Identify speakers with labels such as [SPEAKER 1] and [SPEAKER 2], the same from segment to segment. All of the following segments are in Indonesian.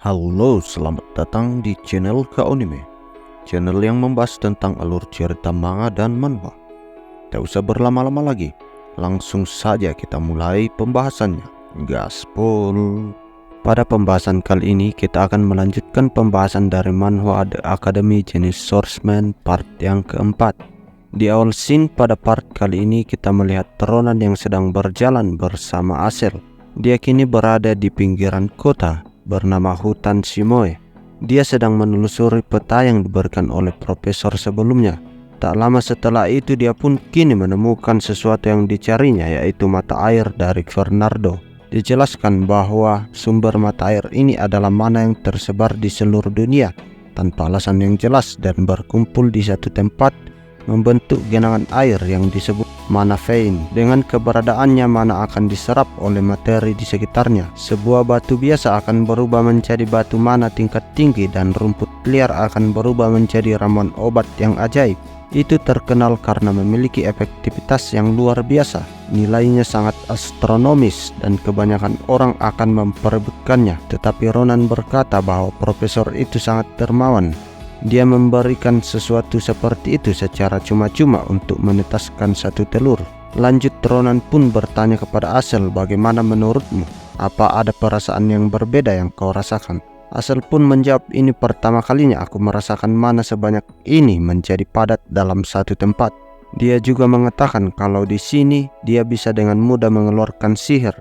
[SPEAKER 1] Halo, selamat datang di channel Kaonime, channel yang membahas tentang alur cerita manga dan manhwa. Tak usah berlama-lama lagi, langsung saja kita mulai pembahasannya. Gaspol. Pada pembahasan kali ini kita akan melanjutkan pembahasan dari manhwa The Academy jenis Swordsman part yang keempat. Di awal scene pada part kali ini kita melihat Ronan yang sedang berjalan bersama Asel. Dia kini berada di pinggiran kota bernama Hutan Shimoe. Dia sedang menelusuri peta yang diberikan oleh profesor sebelumnya. Tak lama setelah itu dia pun kini menemukan sesuatu yang dicarinya, yaitu mata air dari Fernando. Dijelaskan bahwa sumber mata air ini adalah mana yang tersebar di seluruh dunia tanpa alasan yang jelas dan berkumpul di satu tempat membentuk genangan air yang disebut mana vein. Dengan keberadaannya mana akan diserap oleh materi di sekitarnya. Sebuah batu biasa akan berubah menjadi batu mana tingkat tinggi dan rumput liar akan berubah menjadi ramuan obat yang ajaib. Itu terkenal karena memiliki efektivitas yang luar biasa. Nilainya sangat astronomis dan kebanyakan orang akan memperebutkannya. Tetapi Ronan berkata bahwa profesor itu sangat dermawan. Dia memberikan sesuatu seperti itu secara cuma-cuma untuk menetaskan satu telur. Lanjut Ronan pun bertanya kepada Asel, bagaimana menurutmu? Apa ada perasaan yang berbeda yang kau rasakan? Asel pun menjawab, ini pertama kalinya aku merasakan mana sebanyak ini menjadi padat dalam satu tempat. Dia juga mengatakan kalau di sini dia bisa dengan mudah mengeluarkan sihir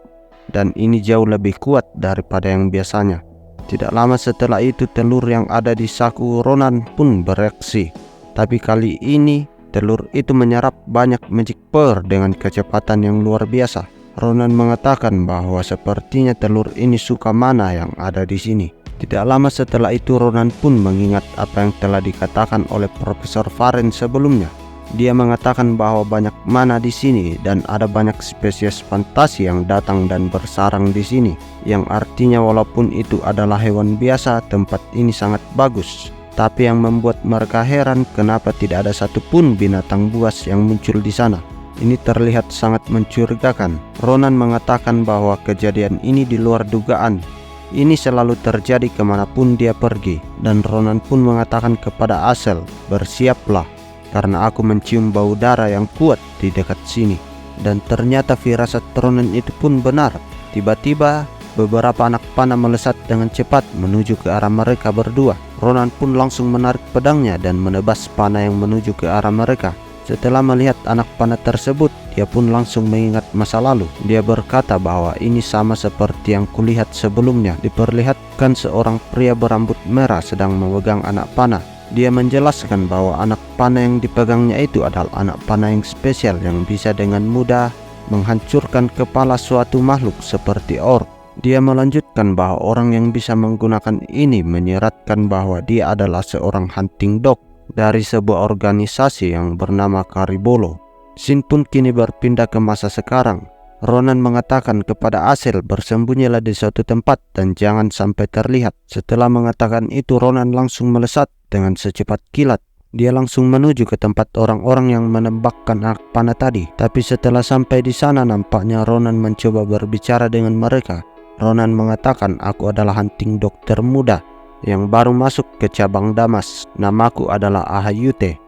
[SPEAKER 1] dan ini jauh lebih kuat daripada yang biasanya. Tidak lama setelah itu telur yang ada di saku Ronan pun bereaksi. Tapi kali ini telur itu menyerap banyak magic power dengan kecepatan yang luar biasa. Ronan mengatakan bahwa sepertinya telur ini suka mana yang ada di sini. Tidak lama setelah itu Ronan pun mengingat apa yang telah dikatakan oleh Profesor Faren sebelumnya. Dia mengatakan bahwa banyak mana di sini dan ada banyak spesies fantasi yang datang dan bersarang di sini. Yang artinya walaupun itu adalah hewan biasa, tempat ini sangat bagus. Tapi yang membuat mereka heran kenapa tidak ada satupun binatang buas yang muncul di sana. Ini terlihat sangat mencurigakan. Ronan mengatakan bahwa kejadian ini di luar dugaan. Ini selalu terjadi kemanapun dia pergi. Dan Ronan pun mengatakan kepada Asel, bersiaplah. Karena aku mencium bau darah yang kuat di dekat sini. Dan ternyata firasat Ronan itu pun benar. Tiba-tiba beberapa anak panah melesat dengan cepat menuju ke arah mereka berdua. Ronan pun langsung menarik pedangnya dan menebas panah yang menuju ke arah mereka. Setelah melihat anak panah tersebut, dia pun langsung mengingat masa lalu. Dia berkata bahwa ini sama seperti yang kulihat sebelumnya. Diperlihatkan seorang pria berambut merah sedang memegang anak panah. Dia menjelaskan bahwa anak panah yang dipegangnya itu adalah anak panah yang spesial yang bisa dengan mudah menghancurkan kepala suatu makhluk seperti orc. Dia melanjutkan bahwa orang yang bisa menggunakan ini menyeratkan bahwa dia adalah seorang hunting dog dari sebuah organisasi yang bernama Karibolo. Scene pun kini berpindah ke masa sekarang. Ronan mengatakan kepada Asel, bersembunyilah di suatu tempat dan jangan sampai terlihat. Setelah mengatakan itu Ronan langsung melesat dengan secepat kilat. Dia langsung menuju ke tempat orang-orang yang menembakkan anak panah tadi. Tapi setelah sampai di sana nampaknya Ronan mencoba berbicara dengan mereka. Ronan mengatakan, aku adalah hunting dokter muda yang baru masuk ke cabang Damas. Namaku adalah Ahayute.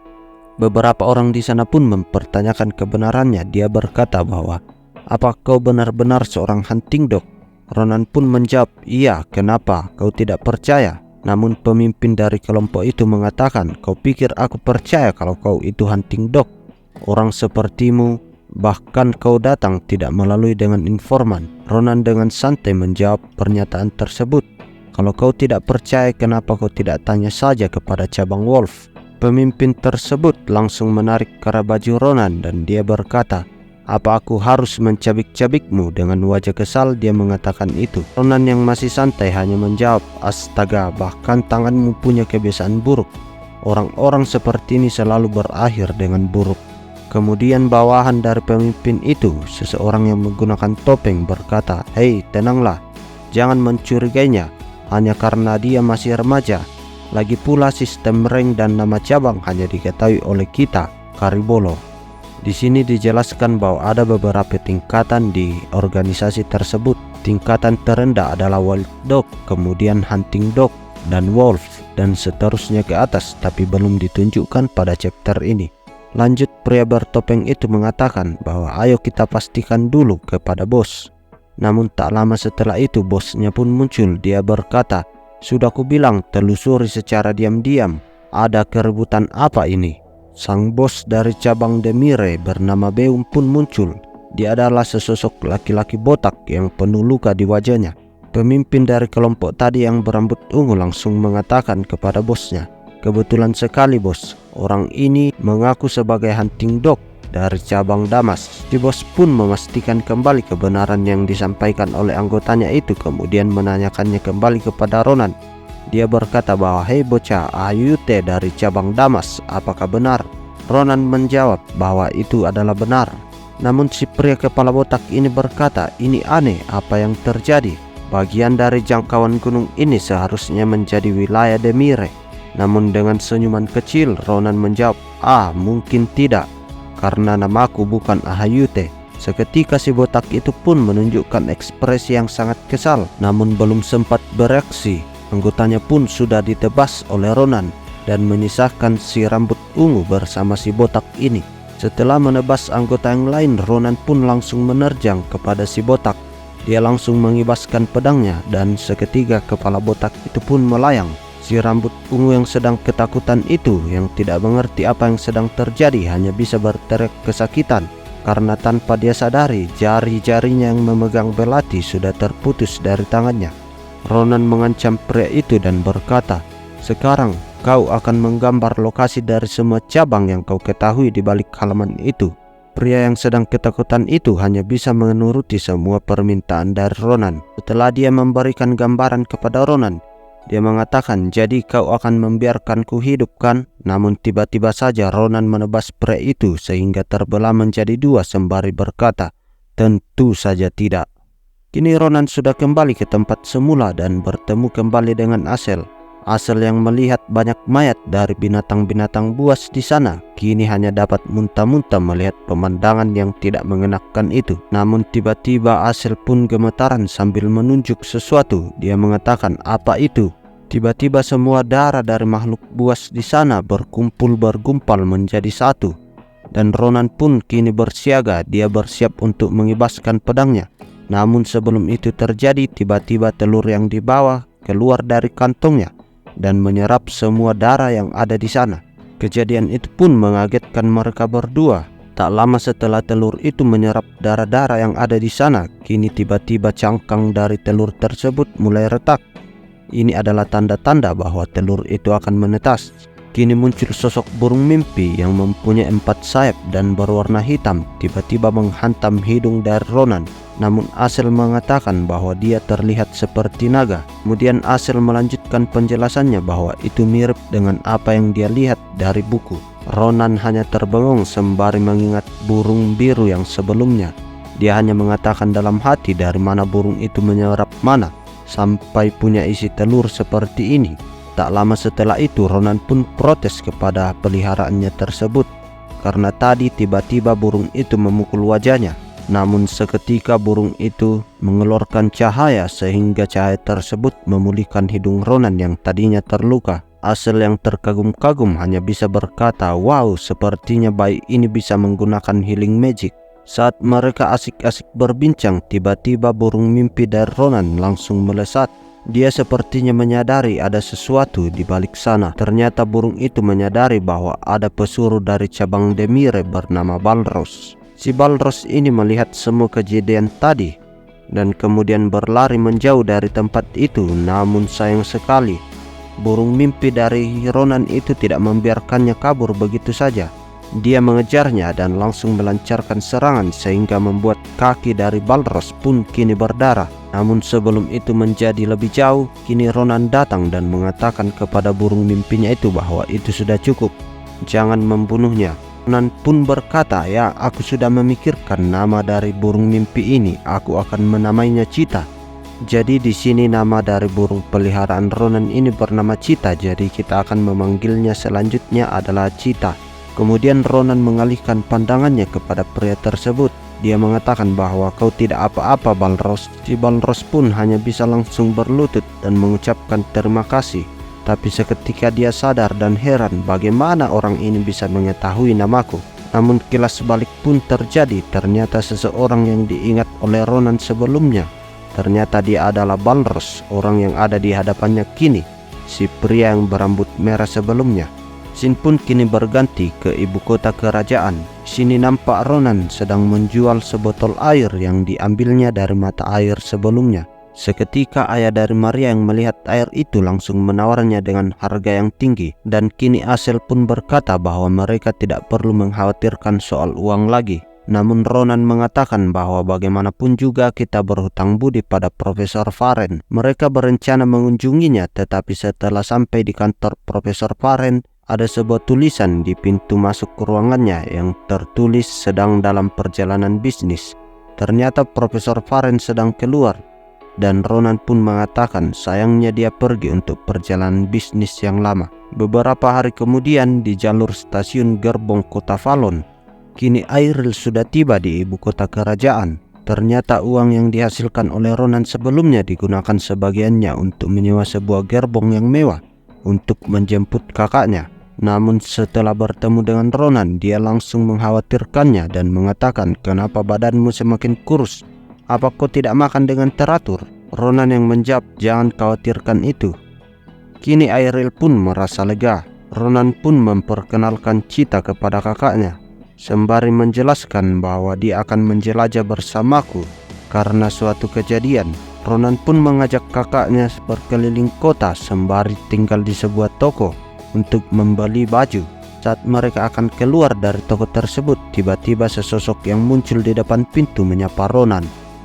[SPEAKER 1] Beberapa orang di sana pun mempertanyakan kebenarannya. Dia berkata bahwa, apa kau benar-benar seorang hunting dog? Ronan pun menjawab, iya, kenapa? Kau tidak percaya? Namun pemimpin dari kelompok itu mengatakan, kau pikir aku percaya kalau kau itu hunting dog? Orang sepertimu, bahkan kau datang tidak melalui dengan informan. Ronan dengan santai menjawab pernyataan tersebut. Kalau kau tidak percaya, kenapa kau tidak tanya saja kepada cabang Wolf? Pemimpin tersebut langsung menarik kerah baju Ronan dan dia berkata, apa aku harus mencabik-cabikmu? Dengan wajah kesal dia mengatakan itu. Ronan yang masih santai hanya menjawab, astaga, bahkan tanganmu punya kebiasaan buruk. Orang-orang seperti ini selalu berakhir dengan buruk. Kemudian bawahan dari pemimpin itu, seseorang yang menggunakan topeng berkata, hei, tenanglah, jangan mencurigainya, hanya karena dia masih remaja. Lagi pula sistem rank dan nama cabang hanya diketahui oleh kita, Karibolo. Di sini dijelaskan bahwa ada beberapa tingkatan di organisasi tersebut. Tingkatan terendah adalah wild dog, kemudian hunting dog, dan wolf, dan seterusnya ke atas, tapi belum ditunjukkan pada chapter ini. Lanjut, pria bertopeng itu mengatakan bahwa ayo kita pastikan dulu kepada bos. Namun tak lama setelah itu bosnya pun muncul. Dia berkata, "Sudah kubilang telusuri secara diam-diam. Ada keributan apa ini?" Sang bos dari cabang Demire bernama Beum pun muncul. Dia adalah sesosok laki-laki botak yang penuh luka di wajahnya. Pemimpin dari kelompok tadi yang berambut ungu langsung mengatakan kepada bosnya, "Kebetulan sekali bos, orang ini mengaku sebagai hunting dog dari cabang Damas." Si bos pun memastikan kembali kebenaran yang disampaikan oleh anggotanya itu, kemudian menanyakannya kembali kepada Ronan. Dia berkata bahwa, "Hei bocah, Ahayute dari cabang Damas, apakah benar?" Ronan menjawab bahwa itu adalah benar. Namun si pria kepala botak ini berkata, "Ini aneh, apa yang terjadi? Bagian dari jangkauan gunung ini seharusnya menjadi wilayah Demire." Namun dengan senyuman kecil Ronan menjawab, "Mungkin tidak, karena namaku bukan Ahayute." Seketika si botak itu pun menunjukkan ekspresi yang sangat kesal. Namun belum sempat bereaksi, anggotanya pun sudah ditebas oleh Ronan dan menyisahkan si rambut ungu bersama si botak ini. Setelah menebas anggota yang lain, Ronan pun langsung menerjang kepada si botak. Dia langsung mengibaskan pedangnya dan seketika kepala botak itu pun melayang. Si rambut ungu yang sedang ketakutan itu, yang tidak mengerti apa yang sedang terjadi, hanya bisa berteriak kesakitan karena tanpa dia sadari jari-jarinya yang memegang belati sudah terputus dari tangannya. Ronan mengancam pria itu dan berkata, "Sekarang kau akan menggambar lokasi dari semua cabang yang kau ketahui di balik halaman itu." Pria yang sedang ketakutan itu hanya bisa menuruti semua permintaan dari Ronan. Setelah dia memberikan gambaran kepada Ronan, dia mengatakan, "Jadi kau akan membiarkanku hidup kan?" Namun tiba-tiba saja Ronan menebas pria itu sehingga terbelah menjadi dua sembari berkata, "Tentu saja tidak." Kini Ronan sudah kembali ke tempat semula dan bertemu kembali dengan Asel. Asel yang melihat banyak mayat dari binatang-binatang buas di sana, kini hanya dapat muntah-muntah melihat pemandangan yang tidak mengenakan itu. Namun tiba-tiba Asel pun gemetaran sambil menunjuk sesuatu. Dia mengatakan, "Apa itu?" Tiba-tiba semua darah dari makhluk buas di sana bergumpal menjadi satu. Dan Ronan pun kini bersiaga. Dia bersiap untuk mengibaskan pedangnya. Namun sebelum itu terjadi, tiba-tiba telur yang dibawa keluar dari kantongnya dan menyerap semua darah yang ada di sana. Kejadian itu pun mengagetkan mereka berdua. Tak lama setelah telur itu menyerap darah-darah yang ada di sana, kini tiba-tiba cangkang dari telur tersebut mulai retak. Ini adalah tanda-tanda bahwa telur itu akan menetas. Kini muncul sosok burung mimpi yang mempunyai 4 sayap dan berwarna hitam, tiba-tiba menghantam hidung dari Ronan. Namun Asel mengatakan bahwa dia terlihat seperti naga. Kemudian Asel melanjutkan penjelasannya bahwa itu mirip dengan apa yang dia lihat dari buku. Ronan hanya terbengong sembari mengingat burung biru yang sebelumnya. Dia hanya mengatakan dalam hati dari mana burung itu menyerap mana sampai punya isi telur seperti ini. Tak lama setelah itu Ronan pun protes kepada peliharaannya tersebut karena tadi tiba-tiba burung itu memukul wajahnya. Namun seketika burung itu mengeluarkan cahaya sehingga cahaya tersebut memulihkan hidung Ronan yang tadinya terluka. Asel yang terkagum-kagum hanya bisa berkata, "Wow, sepertinya bayi ini bisa menggunakan healing magic." Saat mereka asik-asik berbincang, tiba-tiba burung mimpi dari Ronan langsung melesat. Dia sepertinya menyadari ada sesuatu di balik sana. Ternyata burung itu menyadari bahwa ada pesuruh dari cabang Demire bernama Balros. Si Balros ini melihat semua kejadian tadi dan kemudian berlari menjauh dari tempat itu. Namun sayang sekali, burung mimpi dari Ronan itu tidak membiarkannya kabur begitu saja. Dia mengejarnya dan langsung melancarkan serangan sehingga membuat kaki dari Balros pun kini berdarah. Namun sebelum itu menjadi lebih jauh, kini Ronan datang dan mengatakan kepada burung mimpinya itu bahwa itu sudah cukup, jangan membunuhnya. Ronan pun berkata, "Ya, aku sudah memikirkan nama dari burung mimpi ini. Aku akan menamainya Cita." Jadi di sini nama dari burung peliharaan Ronan ini bernama Cita. Jadi kita akan memanggilnya selanjutnya adalah Cita. Kemudian Ronan mengalihkan pandangannya kepada pria tersebut. Dia mengatakan bahwa kau tidak apa-apa Balros. Si Balros pun hanya bisa langsung berlutut dan mengucapkan terima kasih. Tapi seketika dia sadar dan heran bagaimana orang ini bisa mengetahui namaku. Namun kilas balik pun terjadi. Ternyata seseorang yang diingat oleh Ronan sebelumnya. Ternyata dia adalah Balros, orang yang ada di hadapannya kini. Si pria yang berambut merah sebelumnya. Scene pun kini berganti ke ibu kota kerajaan. Sini nampak Ronan sedang menjual sebotol air yang diambilnya dari mata air sebelumnya. Seketika ayah dari Maria yang melihat air itu langsung menawarnya dengan harga yang tinggi. Dan kini Asel pun berkata bahwa mereka tidak perlu mengkhawatirkan soal uang lagi. Namun Ronan mengatakan bahwa bagaimanapun juga kita berhutang budi pada Profesor Varen. Mereka berencana mengunjunginya, tetapi setelah sampai di kantor Profesor Varen, ada sebuah tulisan di pintu masuk ruangannya yang tertulis sedang dalam perjalanan bisnis. Ternyata Profesor Varen sedang keluar dan Ronan pun mengatakan sayangnya dia pergi untuk perjalanan bisnis yang lama. Beberapa hari kemudian di jalur stasiun gerbong kota Valon, kini Airil sudah tiba di ibu kota kerajaan. Ternyata uang yang dihasilkan oleh Ronan sebelumnya digunakan sebagiannya untuk menyewa sebuah gerbong yang mewah untuk menjemput kakaknya. Namun setelah bertemu dengan Ronan, dia langsung mengkhawatirkannya dan mengatakan, kenapa badanmu semakin kurus? Apa kau tidak makan dengan teratur? Ronan yang menjawab, jangan khawatirkan itu. Kini Airil pun merasa lega. Ronan pun memperkenalkan Cita kepada kakaknya, sembari menjelaskan bahwa dia akan menjelajah bersamaku. Karena suatu kejadian, Ronan pun mengajak kakaknya berkeliling kota sembari tinggal di sebuah toko untuk membeli baju. Saat mereka akan keluar dari toko tersebut, tiba-tiba sesosok yang muncul di depan pintu menyapa Ronan.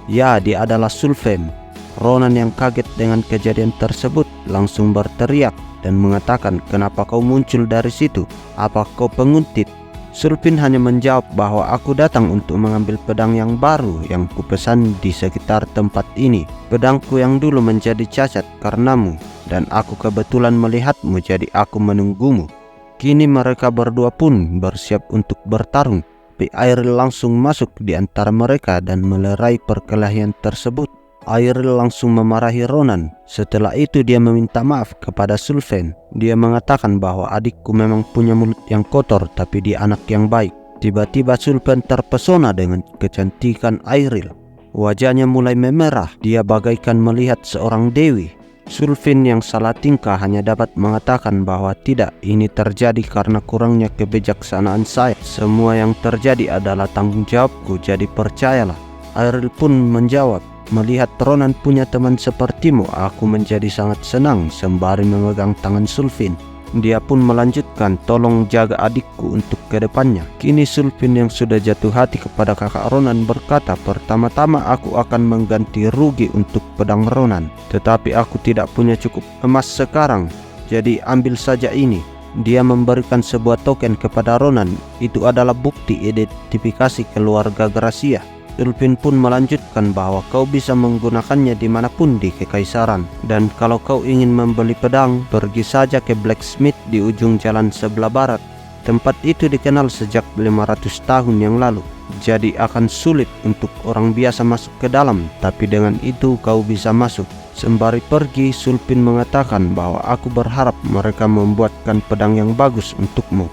[SPEAKER 1] Ya, dia adalah Sulfen. Ronan yang kaget dengan kejadian tersebut langsung berteriak dan mengatakan, kenapa kau muncul dari situ? Apa kau penguntit? Sulfin hanya menjawab bahwa aku datang untuk mengambil pedang yang baru yang kupesan di sekitar tempat ini. Pedangku yang dulu menjadi cacat karenamu, dan aku kebetulan melihatmu, jadi aku menunggumu. Kini mereka berdua pun bersiap untuk bertarung. Tapi Airil langsung masuk di antara mereka dan melerai perkelahian tersebut. Airil langsung memarahi Ronan. Setelah itu dia meminta maaf kepada Sulfen. Dia mengatakan bahwa adikku memang punya mulut yang kotor, tapi dia anak yang baik. Tiba-tiba Sulfen terpesona dengan kecantikan Airil. Wajahnya mulai memerah. Dia bagaikan melihat seorang dewi. Sulfin yang salah tingkah hanya dapat mengatakan bahwa tidak, ini terjadi karena kurangnya kebijaksanaan saya. Semua yang terjadi adalah tanggung jawabku, jadi percayalah. Airil pun menjawab, melihat Ronan punya teman sepertimu, aku menjadi sangat senang, sembari memegang tangan Sulfin. Dia pun melanjutkan, tolong jaga adikku untuk kedepannya. Kini Sulfin yang sudah jatuh hati kepada kakak Ronan berkata, pertama-tama aku akan mengganti rugi untuk pedang Ronan. Tetapi aku tidak punya cukup emas sekarang, jadi ambil saja ini. Dia memberikan sebuah token kepada Ronan. Itu adalah bukti identifikasi keluarga Gracia. Sulfin pun melanjutkan bahwa kau bisa menggunakannya dimanapun di kekaisaran. Dan kalau kau ingin membeli pedang, pergi saja ke blacksmith di ujung jalan sebelah barat. Tempat itu dikenal sejak 500 tahun yang lalu. Jadi akan sulit untuk orang biasa masuk ke dalam, tapi dengan itu kau bisa masuk. Sembari pergi, Sulfin mengatakan bahwa aku berharap mereka membuatkan pedang yang bagus untukmu.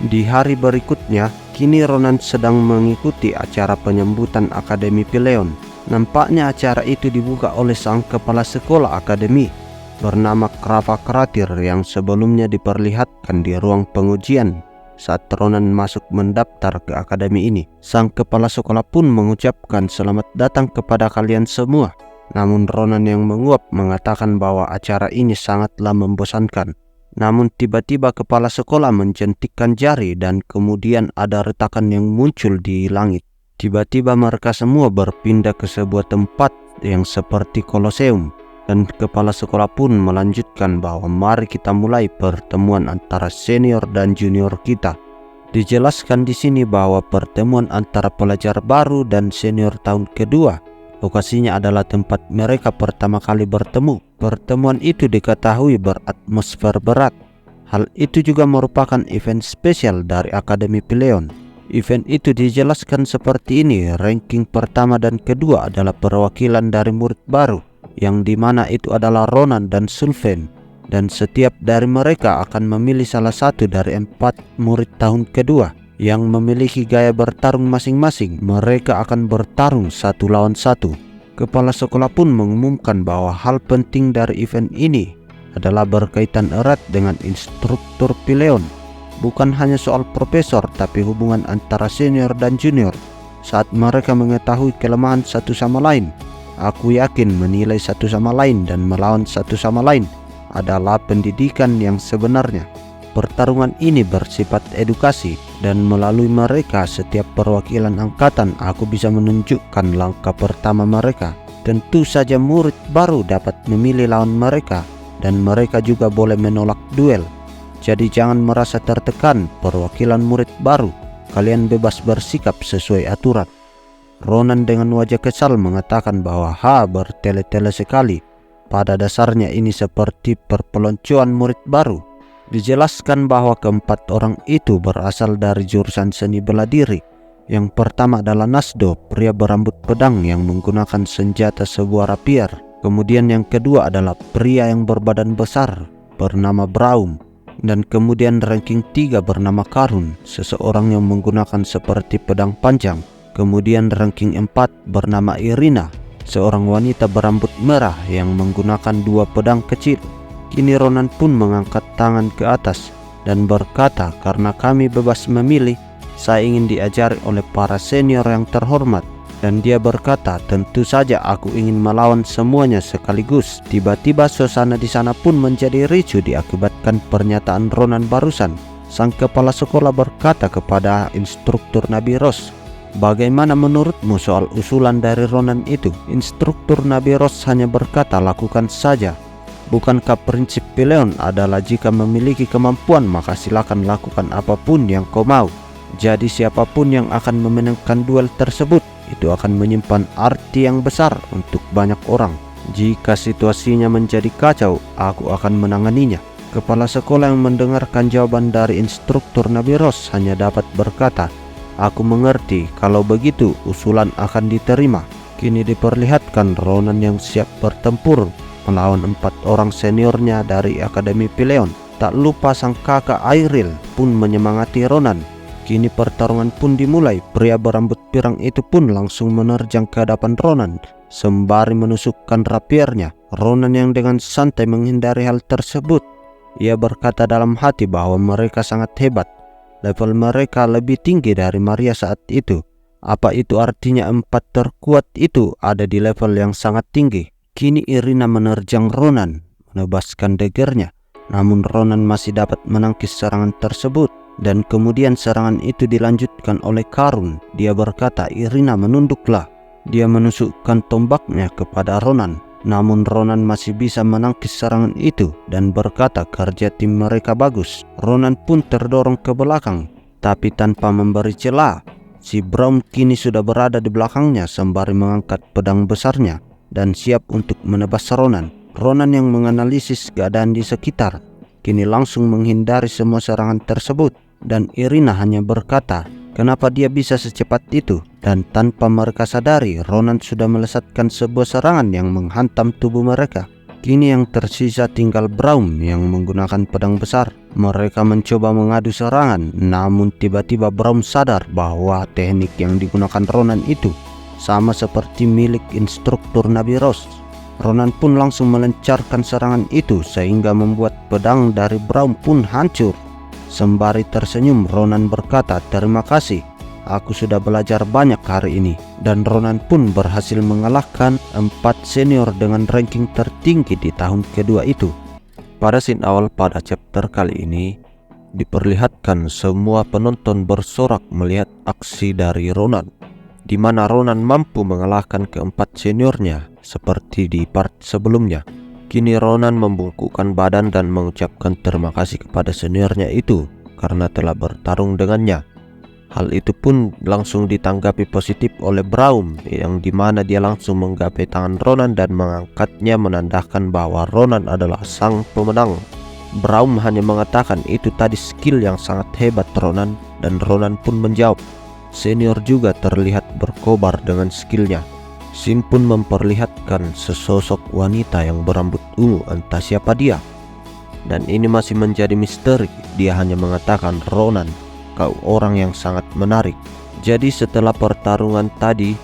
[SPEAKER 1] Di hari berikutnya, kini Ronan sedang mengikuti acara penyambutan Akademi Pileon. Nampaknya acara itu dibuka oleh sang kepala sekolah akademi bernama Krava Kratir yang sebelumnya diperlihatkan di ruang pengujian. Saat Ronan masuk mendaftar ke akademi ini, sang kepala sekolah pun mengucapkan selamat datang kepada kalian semua. Namun Ronan yang menguap mengatakan bahwa acara ini sangatlah membosankan. Namun tiba-tiba kepala sekolah menjentikkan jari dan kemudian ada retakan yang muncul di langit. Tiba-tiba mereka semua berpindah ke sebuah tempat yang seperti koloseum. Dan kepala sekolah pun melanjutkan bahwa mari kita mulai pertemuan antara senior dan junior kita. Dijelaskan di sini bahwa pertemuan antara pelajar baru dan senior tahun kedua. Lokasinya adalah tempat mereka pertama kali bertemu. Pertemuan itu diketahui beratmosfer berat. Hal itu juga merupakan event spesial dari Akademi Peleon. Event itu dijelaskan seperti ini, ranking pertama dan kedua adalah perwakilan dari murid baru, yang dimana itu adalah Ronan dan Sylvain. Dan setiap dari mereka akan memilih salah satu dari 4 murid tahun kedua yang memiliki gaya bertarung masing-masing. Mereka akan bertarung 1 lawan 1. Kepala sekolah pun mengumumkan bahwa hal penting dari event ini adalah berkaitan erat dengan instruktur Peleon. Bukan hanya soal profesor, tapi hubungan antara senior dan junior saat mereka mengetahui kelemahan satu sama lain. Aku yakin menilai satu sama lain dan melawan satu sama lain adalah pendidikan yang sebenarnya. Pertarungan ini bersifat edukasi, dan melalui mereka setiap perwakilan angkatan aku bisa menunjukkan langkah pertama mereka. Tentu saja murid baru dapat memilih lawan mereka, dan mereka juga boleh menolak duel. Jadi jangan merasa tertekan perwakilan murid baru, kalian bebas bersikap sesuai aturan. Ronan dengan wajah kesal mengatakan bahwa bertele-tele sekali. Pada dasarnya ini seperti perpeloncoan murid baru. Dijelaskan bahwa keempat orang itu berasal dari jurusan seni bela diri. Yang pertama adalah Nasdo, pria berambut pedang yang menggunakan senjata sebuah rapier. Kemudian yang kedua adalah pria yang berbadan besar bernama Braum. Dan kemudian ranking 3 bernama Karun, seseorang yang menggunakan seperti pedang panjang. Kemudian ranking 4 bernama Irina, seorang wanita berambut merah yang menggunakan 2 pedang kecil. Kini Ronan pun mengangkat tangan ke atas dan berkata, karena kami bebas memilih, saya ingin diajari oleh para senior yang terhormat. Dan dia berkata, tentu saja aku ingin melawan semuanya sekaligus. Tiba-tiba suasana di sana pun menjadi ricuh diakibatkan pernyataan Ronan barusan. Sang kepala sekolah berkata kepada instruktur Nabi Ross, bagaimana menurutmu soal usulan dari Ronan itu? Instruktur Nabi Ross hanya berkata, lakukan saja. Bukankah prinsip Peleon adalah jika memiliki kemampuan maka silakan lakukan apapun yang kau mau. Jadi siapapun yang akan memenangkan duel tersebut itu akan menyimpan arti yang besar untuk banyak orang. Jika situasinya menjadi kacau, aku akan menanganinya. Kepala sekolah yang mendengarkan jawaban dari instruktur Nabi Ross hanya dapat berkata, aku mengerti, kalau begitu usulan akan diterima. Kini diperlihatkan Ronan yang siap bertempur melawan 4 orang seniornya dari Akademi Peleon. Tak lupa sang kakak Airil pun menyemangati Ronan. Kini pertarungan pun dimulai. Pria berambut pirang itu pun langsung menerjang ke hadapan Ronan sembari menusukkan rapiernya. Ronan yang dengan santai menghindari hal tersebut. Ia berkata dalam hati bahwa mereka sangat hebat. Level mereka lebih tinggi dari Maria saat itu. Apa itu artinya 4 terkuat itu ada di level yang sangat tinggi? Kini Irina menerjang Ronan, menebaskan daggernya. Namun Ronan masih dapat menangkis serangan tersebut. Dan kemudian serangan itu dilanjutkan oleh Karun. Dia berkata, Irina menunduklah. Dia menusukkan tombaknya kepada Ronan. Namun Ronan masih bisa menangkis serangan itu dan berkata kerja tim mereka bagus. Ronan pun terdorong ke belakang, tapi tanpa memberi celah. Si Braum kini sudah berada di belakangnya sembari mengangkat pedang besarnya dan siap untuk menebas Ronan. Ronan yang menganalisis keadaan di sekitar kini langsung menghindari semua serangan tersebut. Dan Irina hanya berkata, kenapa dia bisa secepat itu? Dan tanpa mereka sadari, Ronan sudah melesatkan sebuah serangan yang menghantam tubuh mereka. Kini yang tersisa tinggal Braum yang menggunakan pedang besar. Mereka mencoba mengadu serangan, namun tiba-tiba Braum sadar bahwa teknik yang digunakan Ronan itu sama seperti milik instruktur Nabi Ross. Ronan pun langsung melancarkan serangan itu sehingga membuat pedang dari Braum pun hancur. Sembari tersenyum, Ronan berkata, terima kasih, aku sudah belajar banyak hari ini. Dan Ronan pun berhasil mengalahkan 4 senior dengan ranking tertinggi di tahun kedua itu. Pada scene awal pada chapter kali ini, diperlihatkan semua penonton bersorak melihat aksi dari Ronan, di mana Ronan mampu mengalahkan keempat seniornya seperti di part sebelumnya. Kini Ronan membungkukkan badan dan mengucapkan terima kasih kepada seniornya itu karena telah bertarung dengannya. Hal itu pun langsung ditanggapi positif oleh Braum, yang dimana dia langsung menggapai tangan Ronan dan mengangkatnya menandakan bahwa Ronan adalah sang pemenang. Braum hanya mengatakan itu tadi skill yang sangat hebat Ronan, dan Ronan pun menjawab. Senior juga terlihat berkobar dengan skillnya. Shin pun memperlihatkan sesosok wanita yang berambut ungu, entah siapa dia. Dan ini masih menjadi misteri. Dia hanya mengatakan, Ronan, kau orang yang sangat menarik. Jadi setelah pertarungan tadi,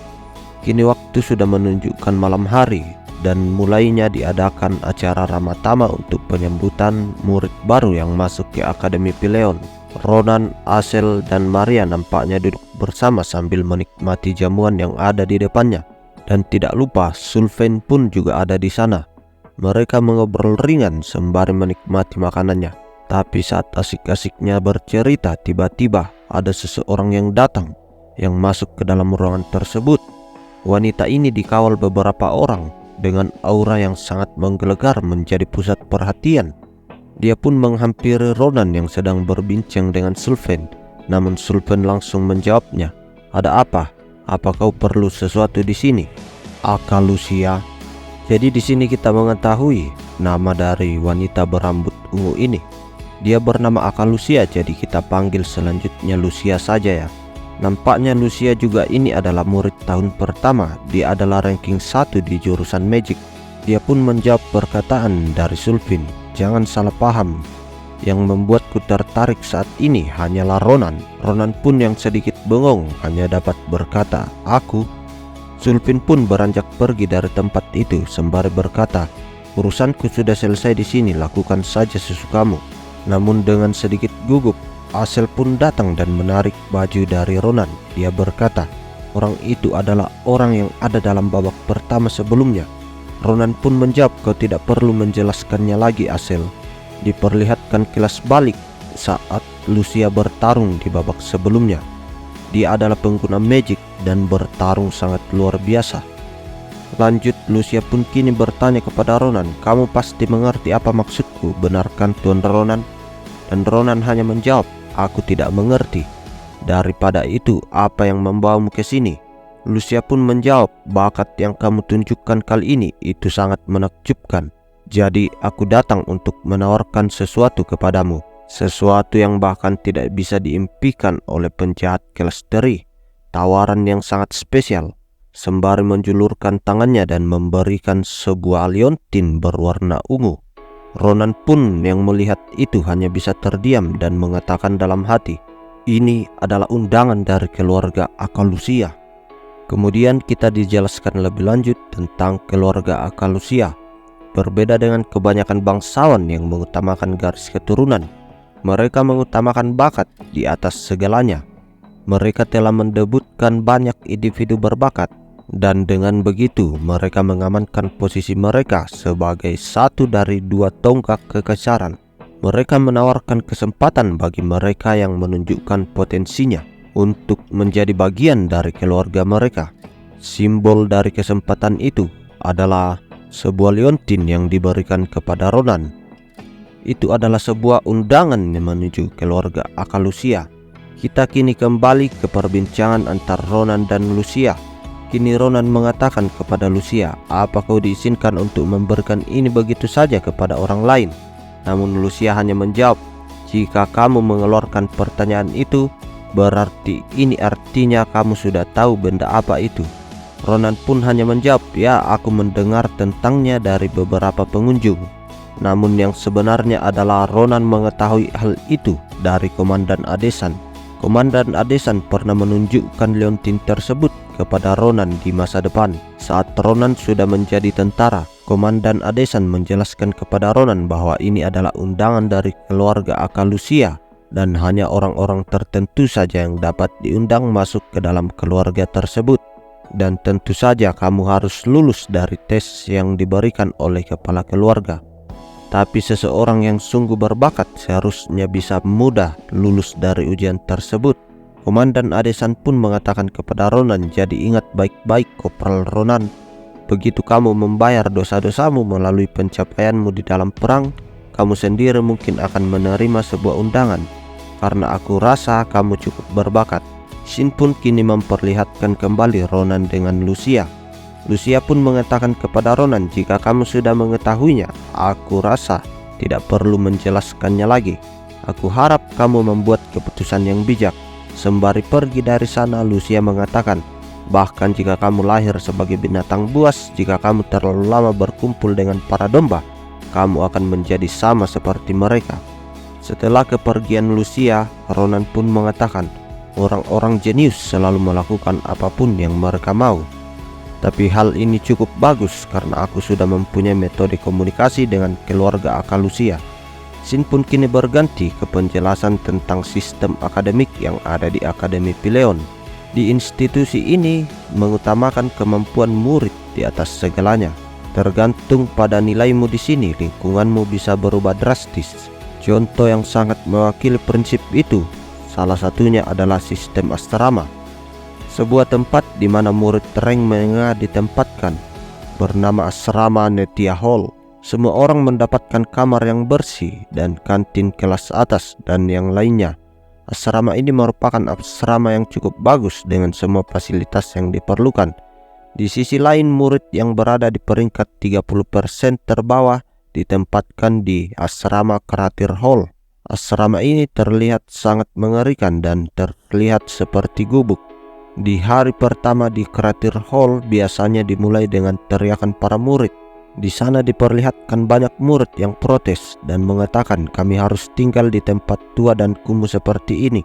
[SPEAKER 1] kini waktu sudah menunjukkan malam hari, dan mulainya diadakan acara Ramatama untuk penyambutan murid baru yang masuk ke Akademi Pileon. Ronan, Asel, dan Maria nampaknya duduk bersama sambil menikmati jamuan yang ada di depannya. Dan tidak lupa, Sulven pun juga ada di sana. Mereka mengobrol ringan sembari menikmati makanannya. Tapi saat asik-asiknya bercerita, tiba-tiba ada seseorang yang datang, yang masuk ke dalam ruangan tersebut. Wanita ini dikawal beberapa orang dengan aura yang sangat menggelegar menjadi pusat perhatian. Dia pun menghampiri Ronan yang sedang berbincang dengan Sulven. Namun Sulven langsung menjawabnya. Ada apa? Apa kau perlu sesuatu di sini? Akalusia. Jadi di sini kita mengetahui nama dari wanita berambut ungu ini. Dia bernama Akalusia, jadi kita panggil selanjutnya Lucia saja ya. Nampaknya Lucia juga ini adalah murid tahun pertama. Dia adalah ranking 1 di jurusan Magic. Dia pun menjawab perkataan dari Sulven. Jangan salah paham. Yang membuatku tertarik saat ini hanyalah Ronan. Ronan pun yang sedikit bengong hanya dapat berkata, aku. Sulven pun beranjak pergi dari tempat itu sembari berkata, urusanku sudah selesai di sini, lakukan saja sesukamu. Namun dengan sedikit gugup, Asel pun datang dan menarik baju dari Ronan. Dia berkata, orang itu adalah orang yang ada dalam babak pertama sebelumnya. Ronan pun menjawab, kau tidak perlu menjelaskannya lagi Asel. Diperlihatkan kilas balik saat Lucia bertarung di babak sebelumnya. Dia adalah pengguna magic dan bertarung sangat luar biasa. Lanjut, Lucia pun kini bertanya kepada Ronan, kamu pasti mengerti apa maksudku, benarkan Tuan Ronan? Dan Ronan hanya menjawab, aku tidak mengerti. Daripada itu, apa yang membawamu ke sini? Lucia pun menjawab, bakat yang kamu tunjukkan kali ini itu sangat menakjubkan. Jadi aku datang untuk menawarkan sesuatu kepadamu. Sesuatu yang bahkan tidak bisa diimpikan oleh penjahat kelas teri. Tawaran yang sangat spesial. Sembari menjulurkan tangannya dan memberikan sebuah liontin berwarna ungu. Ronan pun yang melihat itu hanya bisa terdiam dan mengatakan dalam hati, ini adalah undangan dari keluarga Akalusia. Kemudian kita dijelaskan lebih lanjut tentang keluarga Akalusia. Berbeda dengan kebanyakan bangsawan yang mengutamakan garis keturunan, mereka mengutamakan bakat di atas segalanya. Mereka telah mendebutkan banyak individu berbakat, dan dengan begitu mereka mengamankan posisi mereka sebagai satu dari 2 tonggak kekasaran. Mereka menawarkan kesempatan bagi mereka yang menunjukkan potensinya untuk menjadi bagian dari keluarga mereka. Simbol dari kesempatan itu adalah sebuah liontin yang diberikan kepada Ronan. Itu adalah sebuah undangan menuju keluarga Akalusia. Kita kini kembali ke perbincangan antara Ronan dan Lucia. Kini Ronan mengatakan kepada Lucia, apa kau diizinkan untuk memberikan ini begitu saja kepada orang lain? Namun Lucia hanya menjawab, jika kamu mengeluarkan pertanyaan itu, berarti ini artinya kamu sudah tahu benda apa itu. Ronan pun hanya menjawab, ya aku mendengar tentangnya dari beberapa pengunjung. Namun yang sebenarnya adalah Ronan mengetahui hal itu dari Komandan Adesan. Komandan Adesan pernah menunjukkan liontin tersebut kepada Ronan di masa depan. Saat Ronan sudah menjadi tentara, Komandan Adesan menjelaskan kepada Ronan bahwa ini adalah undangan dari keluarga Akalusia dan hanya orang-orang tertentu saja yang dapat diundang masuk ke dalam keluarga tersebut. Dan tentu saja kamu harus lulus dari tes yang diberikan oleh kepala keluarga. Tapi seseorang yang sungguh berbakat seharusnya bisa mudah lulus dari ujian tersebut. Komandan Adesan pun mengatakan kepada Ronan, jadi ingat baik-baik Kopral Ronan, begitu kamu membayar dosa-dosamu melalui pencapaianmu di dalam perang, kamu sendiri mungkin akan menerima sebuah undangan, karena aku rasa kamu cukup berbakat. Shin pun kini memperlihatkan kembali Ronan dengan Lucia. Lucia pun mengatakan kepada Ronan, jika kamu sudah mengetahuinya, aku rasa tidak perlu menjelaskannya lagi. Aku harap kamu membuat keputusan yang bijak." Sembari pergi dari sana, Lucia mengatakan, "Bahkan jika kamu lahir sebagai binatang buas, jika kamu terlalu lama berkumpul dengan para domba, kamu akan menjadi sama seperti mereka." Setelah kepergian Lucia, Ronan pun mengatakan, "Orang-orang jenius selalu melakukan apapun yang mereka mau. Tapi hal ini cukup bagus karena aku sudah mempunyai metode komunikasi dengan keluarga akal Lucia." Scene pun kini berganti ke penjelasan tentang sistem akademik yang ada di Akademi Pileon. Di institusi ini mengutamakan kemampuan murid di atas segalanya. Tergantung pada nilaimu di sini, lingkunganmu bisa berubah drastis. Contoh yang sangat mewakili prinsip itu, salah satunya adalah sistem asrama. Sebuah tempat di mana murid rank menengah ditempatkan, bernama Asrama Netia Hall. Semua orang mendapatkan kamar yang bersih dan kantin kelas atas dan yang lainnya. Asrama ini merupakan asrama yang cukup bagus dengan semua fasilitas yang diperlukan. Di sisi lain, murid yang berada di peringkat 30% terbawah ditempatkan di Asrama Kratir Hall. Asrama ini terlihat sangat mengerikan dan terlihat seperti gubuk. Di hari pertama di Kratir Hall biasanya dimulai dengan teriakan para murid. Di sana diperlihatkan banyak murid yang protes dan mengatakan, "Kami harus tinggal di tempat tua dan kumuh seperti ini.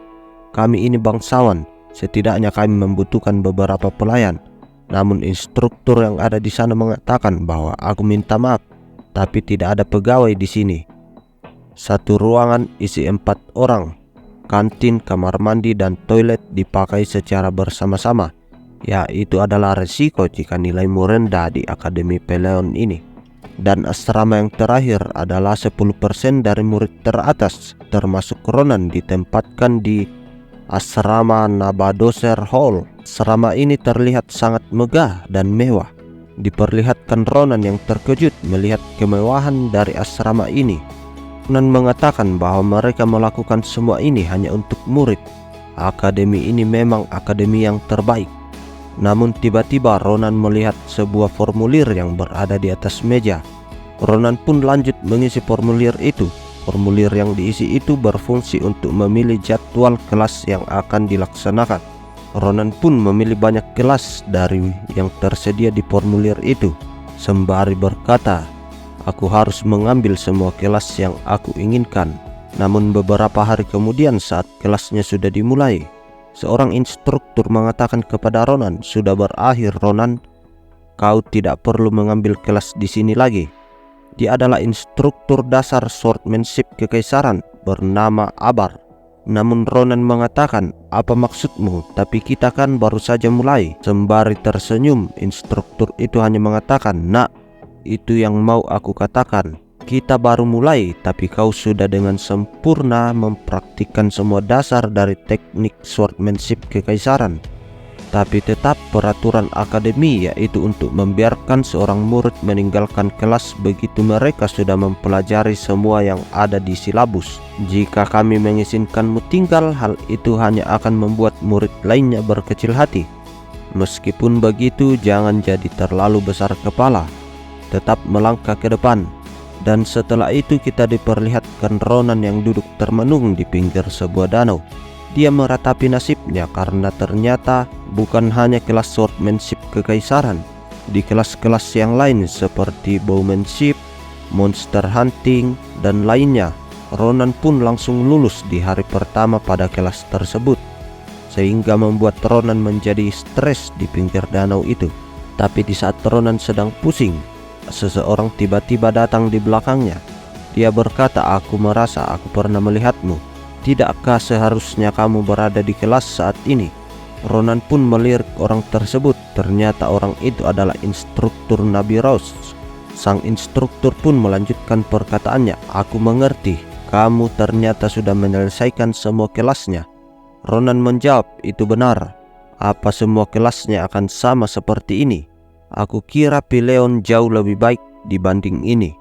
[SPEAKER 1] Kami ini bangsawan, setidaknya kami membutuhkan beberapa pelayan." Namun instruktur yang ada di sana mengatakan bahwa, "Aku minta maaf, tapi tidak ada pegawai di sini." Satu ruangan isi 4 orang. Kantin, kamar mandi, dan toilet dipakai secara bersama-sama. Ya, itu adalah resiko jika nilaimu rendah di Akademi Pileon ini. Dan asrama yang terakhir adalah 10% dari murid teratas, termasuk Ronan, ditempatkan di Asrama Nabadoser Hall. Asrama ini terlihat sangat megah dan mewah. Diperlihatkan Ronan yang terkejut melihat kemewahan dari asrama ini. Ronan mengatakan bahwa mereka melakukan semua ini hanya untuk murid. Akademi ini memang akademi yang terbaik. Namun tiba-tiba Ronan melihat sebuah formulir yang berada di atas meja. Ronan pun lanjut mengisi formulir itu. Formulir yang diisi itu berfungsi untuk memilih jadwal kelas yang akan dilaksanakan. Ronan pun memilih banyak kelas dari yang tersedia di formulir itu. Sembari berkata, "Aku harus mengambil semua kelas yang aku inginkan." Namun beberapa hari kemudian saat kelasnya sudah dimulai, seorang instruktur mengatakan kepada Ronan, "Sudah berakhir, Ronan. Kau tidak perlu mengambil kelas di sini lagi." Dia adalah instruktur dasar swordsmanship kekaisaran bernama Abar. Namun Ronan mengatakan, "Apa maksudmu? Tapi kita kan baru saja mulai." Sembari tersenyum, instruktur itu hanya mengatakan, "Nak, itu yang mau aku katakan. Kita baru mulai, tapi kau sudah dengan sempurna mempraktikkan semua dasar dari teknik swordsmanship kekaisaran. Tapi tetap peraturan akademi yaitu untuk membiarkan seorang murid meninggalkan kelas begitu mereka sudah mempelajari semua yang ada di silabus. Jika kami mengizinkanmu tinggal, hal itu hanya akan membuat murid lainnya berkecil hati. Meskipun begitu, jangan jadi terlalu besar kepala. Tetap melangkah ke depan." Dan setelah itu kita diperlihatkan Ronan yang duduk termenung di pinggir sebuah danau. Dia meratapi nasibnya karena ternyata bukan hanya kelas swordsmanship kekaisaran. Di kelas-kelas yang lain seperti bowmanship, monster hunting, dan lainnya, Ronan pun langsung lulus di hari pertama pada kelas tersebut. Sehingga membuat Ronan menjadi stres di pinggir danau itu. Tapi di saat Ronan sedang pusing, seseorang tiba-tiba datang di belakangnya. Dia berkata, "Aku merasa aku pernah melihatmu. Tidakkah seharusnya kamu berada di kelas saat ini?" Ronan pun melirik orang tersebut. Ternyata orang itu adalah instruktur Nabi Rose. Sang instruktur pun melanjutkan perkataannya, "Aku mengerti, kamu ternyata sudah menyelesaikan semua kelasnya." Ronan menjawab, "Itu benar. Apa semua kelasnya akan sama seperti ini? Aku kira Pileon jauh lebih baik dibanding ini."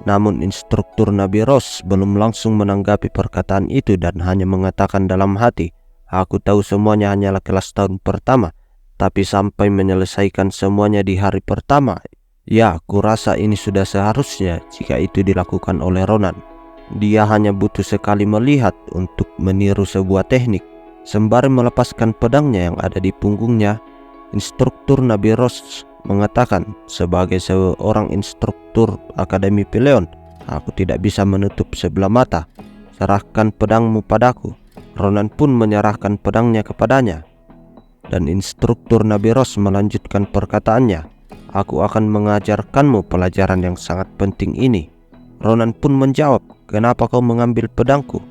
[SPEAKER 1] Namun instruktur Nabi Rose belum langsung menanggapi perkataan itu dan hanya mengatakan dalam hati, "Aku tahu semuanya hanyalah kelas tahun pertama, tapi sampai menyelesaikan semuanya di hari pertama, Ya, kurasa ini sudah seharusnya jika itu dilakukan oleh Ronan. Dia hanya butuh sekali melihat untuk meniru sebuah teknik. Sembari melepaskan pedangnya yang ada di punggungnya, instruktur Nabi Ross mengatakan, sebagai seorang instruktur Akademi Peleon, aku tidak bisa menutup sebelah mata. Serahkan pedangmu padaku. Ronan pun menyerahkan pedangnya kepadanya. Dan instruktur Nabi Ross melanjutkan perkataannya, aku akan mengajarkanmu pelajaran yang sangat penting ini. Ronan pun menjawab, kenapa kau mengambil pedangku?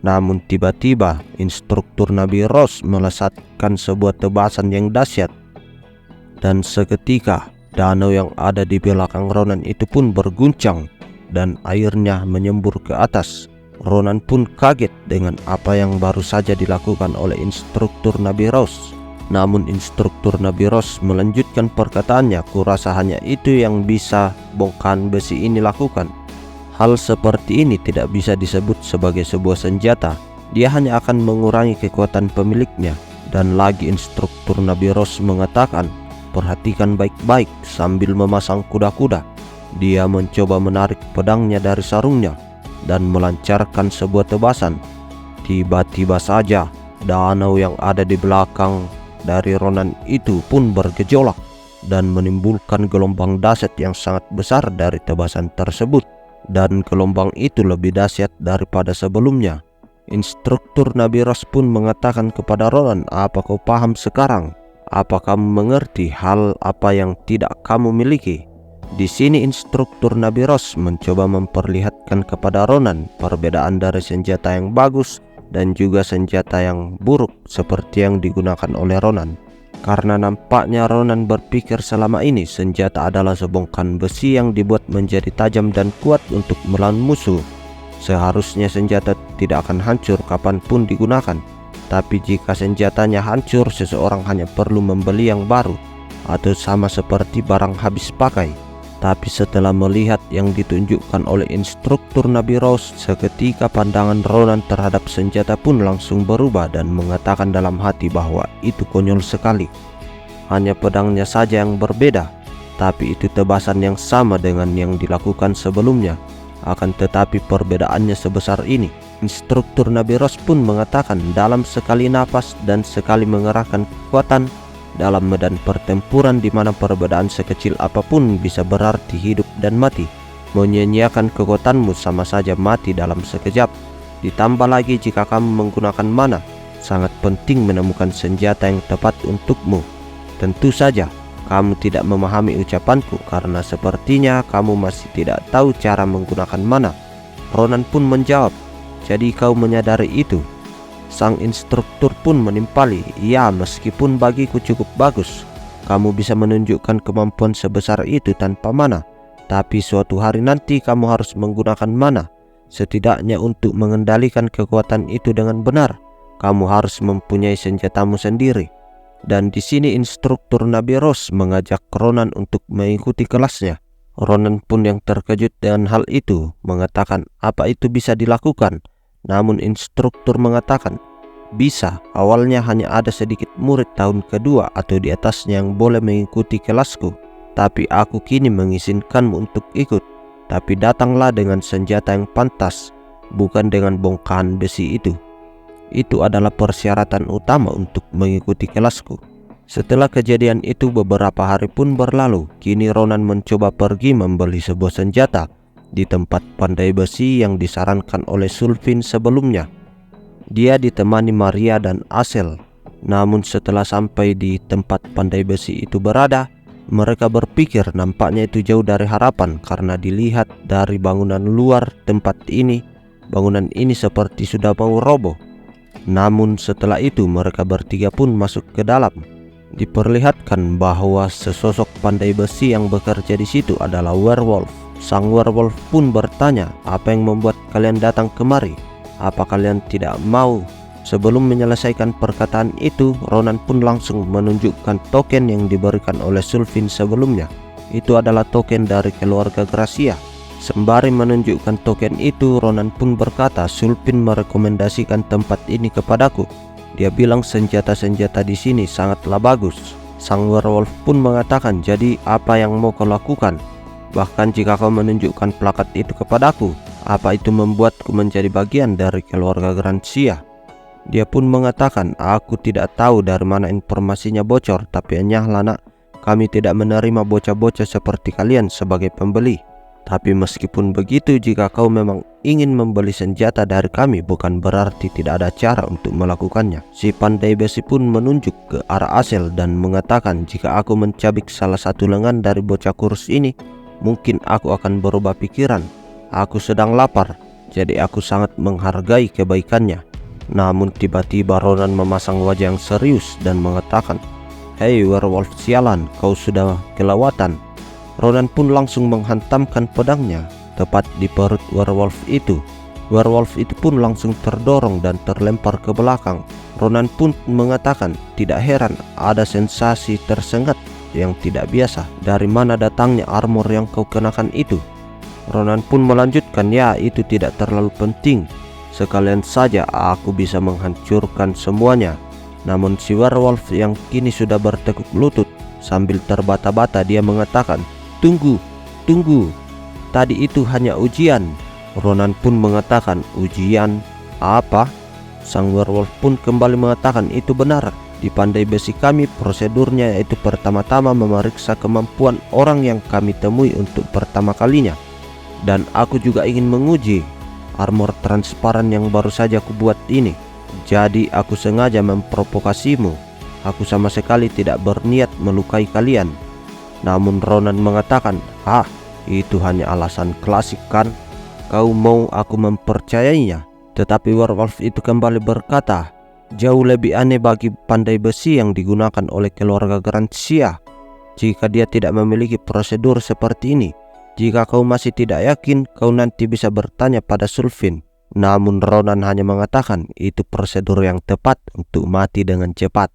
[SPEAKER 1] Namun tiba-tiba instruktur Nabi Ross melesatkan sebuah tebasan yang dahsyat. Dan seketika danau yang ada di belakang Ronan itu pun berguncang dan airnya menyembur ke atas. Ronan pun kaget dengan apa yang baru saja dilakukan oleh instruktur Nabi Ross. Namun instruktur Nabi Ross melanjutkan perkataannya, kurasa hanya itu yang bisa bongkahan besi ini lakukan. Hal seperti ini tidak bisa disebut sebagai sebuah senjata. Dia hanya akan mengurangi kekuatan pemiliknya. Dan lagi instruktur Nabi Ross mengatakan, perhatikan baik-baik sambil memasang kuda-kuda. Dia mencoba menarik pedangnya dari sarungnya dan melancarkan sebuah tebasan. Tiba-tiba saja danau yang ada di belakang dari Ronan itu pun bergejolak dan menimbulkan gelombang dahsyat yang sangat besar dari tebasan tersebut. Dan gelombang itu lebih dahsyat daripada sebelumnya. Instruktur Nabi Ross pun mengatakan kepada Ronan, apa kau paham sekarang? Apa kamu mengerti hal apa yang tidak kamu miliki? Di sini instruktur Nabi Ross mencoba memperlihatkan kepada Ronan perbedaan dari senjata yang bagus dan juga senjata yang buruk seperti yang digunakan oleh Ronan. Karena nampaknya Ronan berpikir selama ini senjata adalah sebongkahan besi yang dibuat menjadi tajam dan kuat untuk melawan musuh. Seharusnya senjata tidak akan hancur kapanpun digunakan. Tapi jika senjatanya hancur, seseorang hanya perlu membeli yang baru atau sama seperti barang habis pakai. Tapi setelah melihat yang ditunjukkan oleh instruktur Nabi Ross, seketika pandangan Ronan terhadap senjata pun langsung berubah dan mengatakan dalam hati bahwa itu konyol sekali. Hanya pedangnya saja yang berbeda, tapi itu tebasan yang sama dengan yang dilakukan sebelumnya. Akan tetapi perbedaannya sebesar ini. Instruktur Nabi Ross pun mengatakan, dalam sekali nafas dan sekali mengerahkan kekuatan dalam medan pertempuran di mana perbedaan sekecil apapun bisa berarti hidup dan mati. Menyia-nyiakan kekuatanmu sama saja mati dalam sekejap. Ditambah lagi jika kamu menggunakan mana, sangat penting menemukan senjata yang tepat untukmu. Tentu saja kamu tidak memahami ucapanku karena sepertinya kamu masih tidak tahu cara menggunakan mana. Ronan pun menjawab, jadi kau menyadari itu? Sang instruktur pun menimpali, ya meskipun bagiku cukup bagus, kamu bisa menunjukkan kemampuan sebesar itu tanpa mana. Tapi suatu hari nanti kamu harus menggunakan mana. Setidaknya untuk mengendalikan kekuatan itu dengan benar, kamu harus mempunyai senjatamu sendiri. Dan di sini instruktur Nabi Ross mengajak Ronan untuk mengikuti kelasnya. Ronan pun yang terkejut dengan hal itu mengatakan, apa itu bisa dilakukan? Namun instruktur mengatakan, bisa, awalnya hanya ada sedikit murid tahun kedua atau di atasnya yang boleh mengikuti kelasku. Tapi aku kini mengizinkanmu untuk ikut. Tapi datanglah dengan senjata yang pantas, bukan dengan bongkahan besi itu. Itu adalah persyaratan utama untuk mengikuti kelasku. Setelah kejadian itu beberapa hari pun berlalu. Kini Ronan mencoba pergi membeli sebuah senjata di tempat pandai besi yang disarankan oleh Sulfin sebelumnya. Dia ditemani Maria dan Asel. Namun setelah sampai di tempat pandai besi itu berada, mereka berpikir nampaknya itu jauh dari harapan karena dilihat dari bangunan luar tempat ini, bangunan ini seperti sudah mau roboh. Namun setelah itu mereka bertiga pun masuk ke dalam. Diperlihatkan bahwa sesosok pandai besi yang bekerja di situ adalah werewolf. Sang werewolf pun bertanya, apa yang membuat kalian datang kemari? Apa kalian tidak mau? Sebelum menyelesaikan perkataan itu, Ronan pun langsung menunjukkan token yang diberikan oleh Sulfin sebelumnya. Itu adalah token dari keluarga Gracia. Sembari menunjukkan token itu, Ronan pun berkata, Sulfin merekomendasikan tempat ini kepadaku. Dia bilang senjata-senjata di sini sangatlah bagus. Sang werewolf pun mengatakan, jadi apa yang mau kau lakukan? Bahkan jika kau menunjukkan plakat itu kepadaku, apa itu membuatku menjadi bagian dari keluarga Grancia? Dia pun mengatakan, aku tidak tahu dari mana informasinya bocor, tapi enyahlah nak, kami tidak menerima bocah-bocah seperti kalian sebagai pembeli. Tapi meskipun begitu, jika kau memang ingin membeli senjata dari kami, bukan berarti tidak ada cara untuk melakukannya. Si pandai besi pun menunjuk ke arah Asel dan mengatakan, jika aku mencabik salah satu lengan dari bocah kurus ini, mungkin aku akan berubah pikiran. Aku sedang lapar, jadi aku sangat menghargai kebaikannya. Namun tiba-tiba Ronan memasang wajah yang serius dan mengatakan, "Hei werewolf sialan, kau sudah kelewatan." Ronan pun langsung menghantamkan pedangnya tepat di perut werewolf itu. Werewolf itu pun langsung terdorong dan terlempar ke belakang. Ronan pun mengatakan, tidak heran ada sensasi tersengat yang tidak biasa. Dari mana datangnya armor yang kau kenakan itu? Ronan pun melanjutkan, ya itu tidak terlalu penting. Sekalian saja aku bisa menghancurkan semuanya. Namun si werewolf yang kini sudah bertekuk lutut sambil terbata-bata, dia mengatakan, Tunggu, tadi itu hanya ujian. Ronan pun mengatakan, ujian apa? Sang werewolf pun kembali mengatakan, itu benar. Di pandai besi kami prosedurnya yaitu pertama-tama memeriksa kemampuan orang yang kami temui untuk pertama kalinya. Dan aku juga ingin menguji armor transparan yang baru saja aku buat ini. Jadi aku sengaja memprovokasimu. Aku sama sekali tidak berniat melukai kalian. Namun Ronan mengatakan, itu hanya alasan klasik kan? Kau mau aku mempercayainya? Tetapi werewolf itu kembali berkata, jauh lebih aneh bagi pandai besi yang digunakan oleh keluarga Grancia jika dia tidak memiliki prosedur seperti ini. Jika kau masih tidak yakin, kau nanti bisa bertanya pada Sulfin. Namun Ronan hanya mengatakan, itu prosedur yang tepat untuk mati dengan cepat.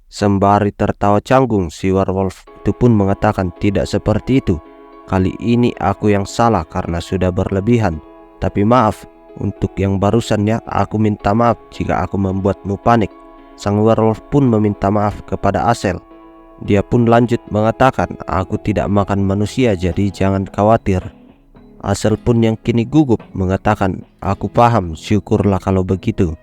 [SPEAKER 1] Sembari tertawa canggung, si werewolf itu pun mengatakan, tidak seperti itu. Kali ini aku yang salah karena sudah berlebihan. Tapi maaf, untuk yang barusannya aku minta maaf jika aku membuatmu panik. Sang werewolf pun meminta maaf kepada Asel. Dia pun lanjut mengatakan, aku tidak makan manusia jadi jangan khawatir. Asel pun yang kini gugup mengatakan, aku paham, syukurlah kalau begitu.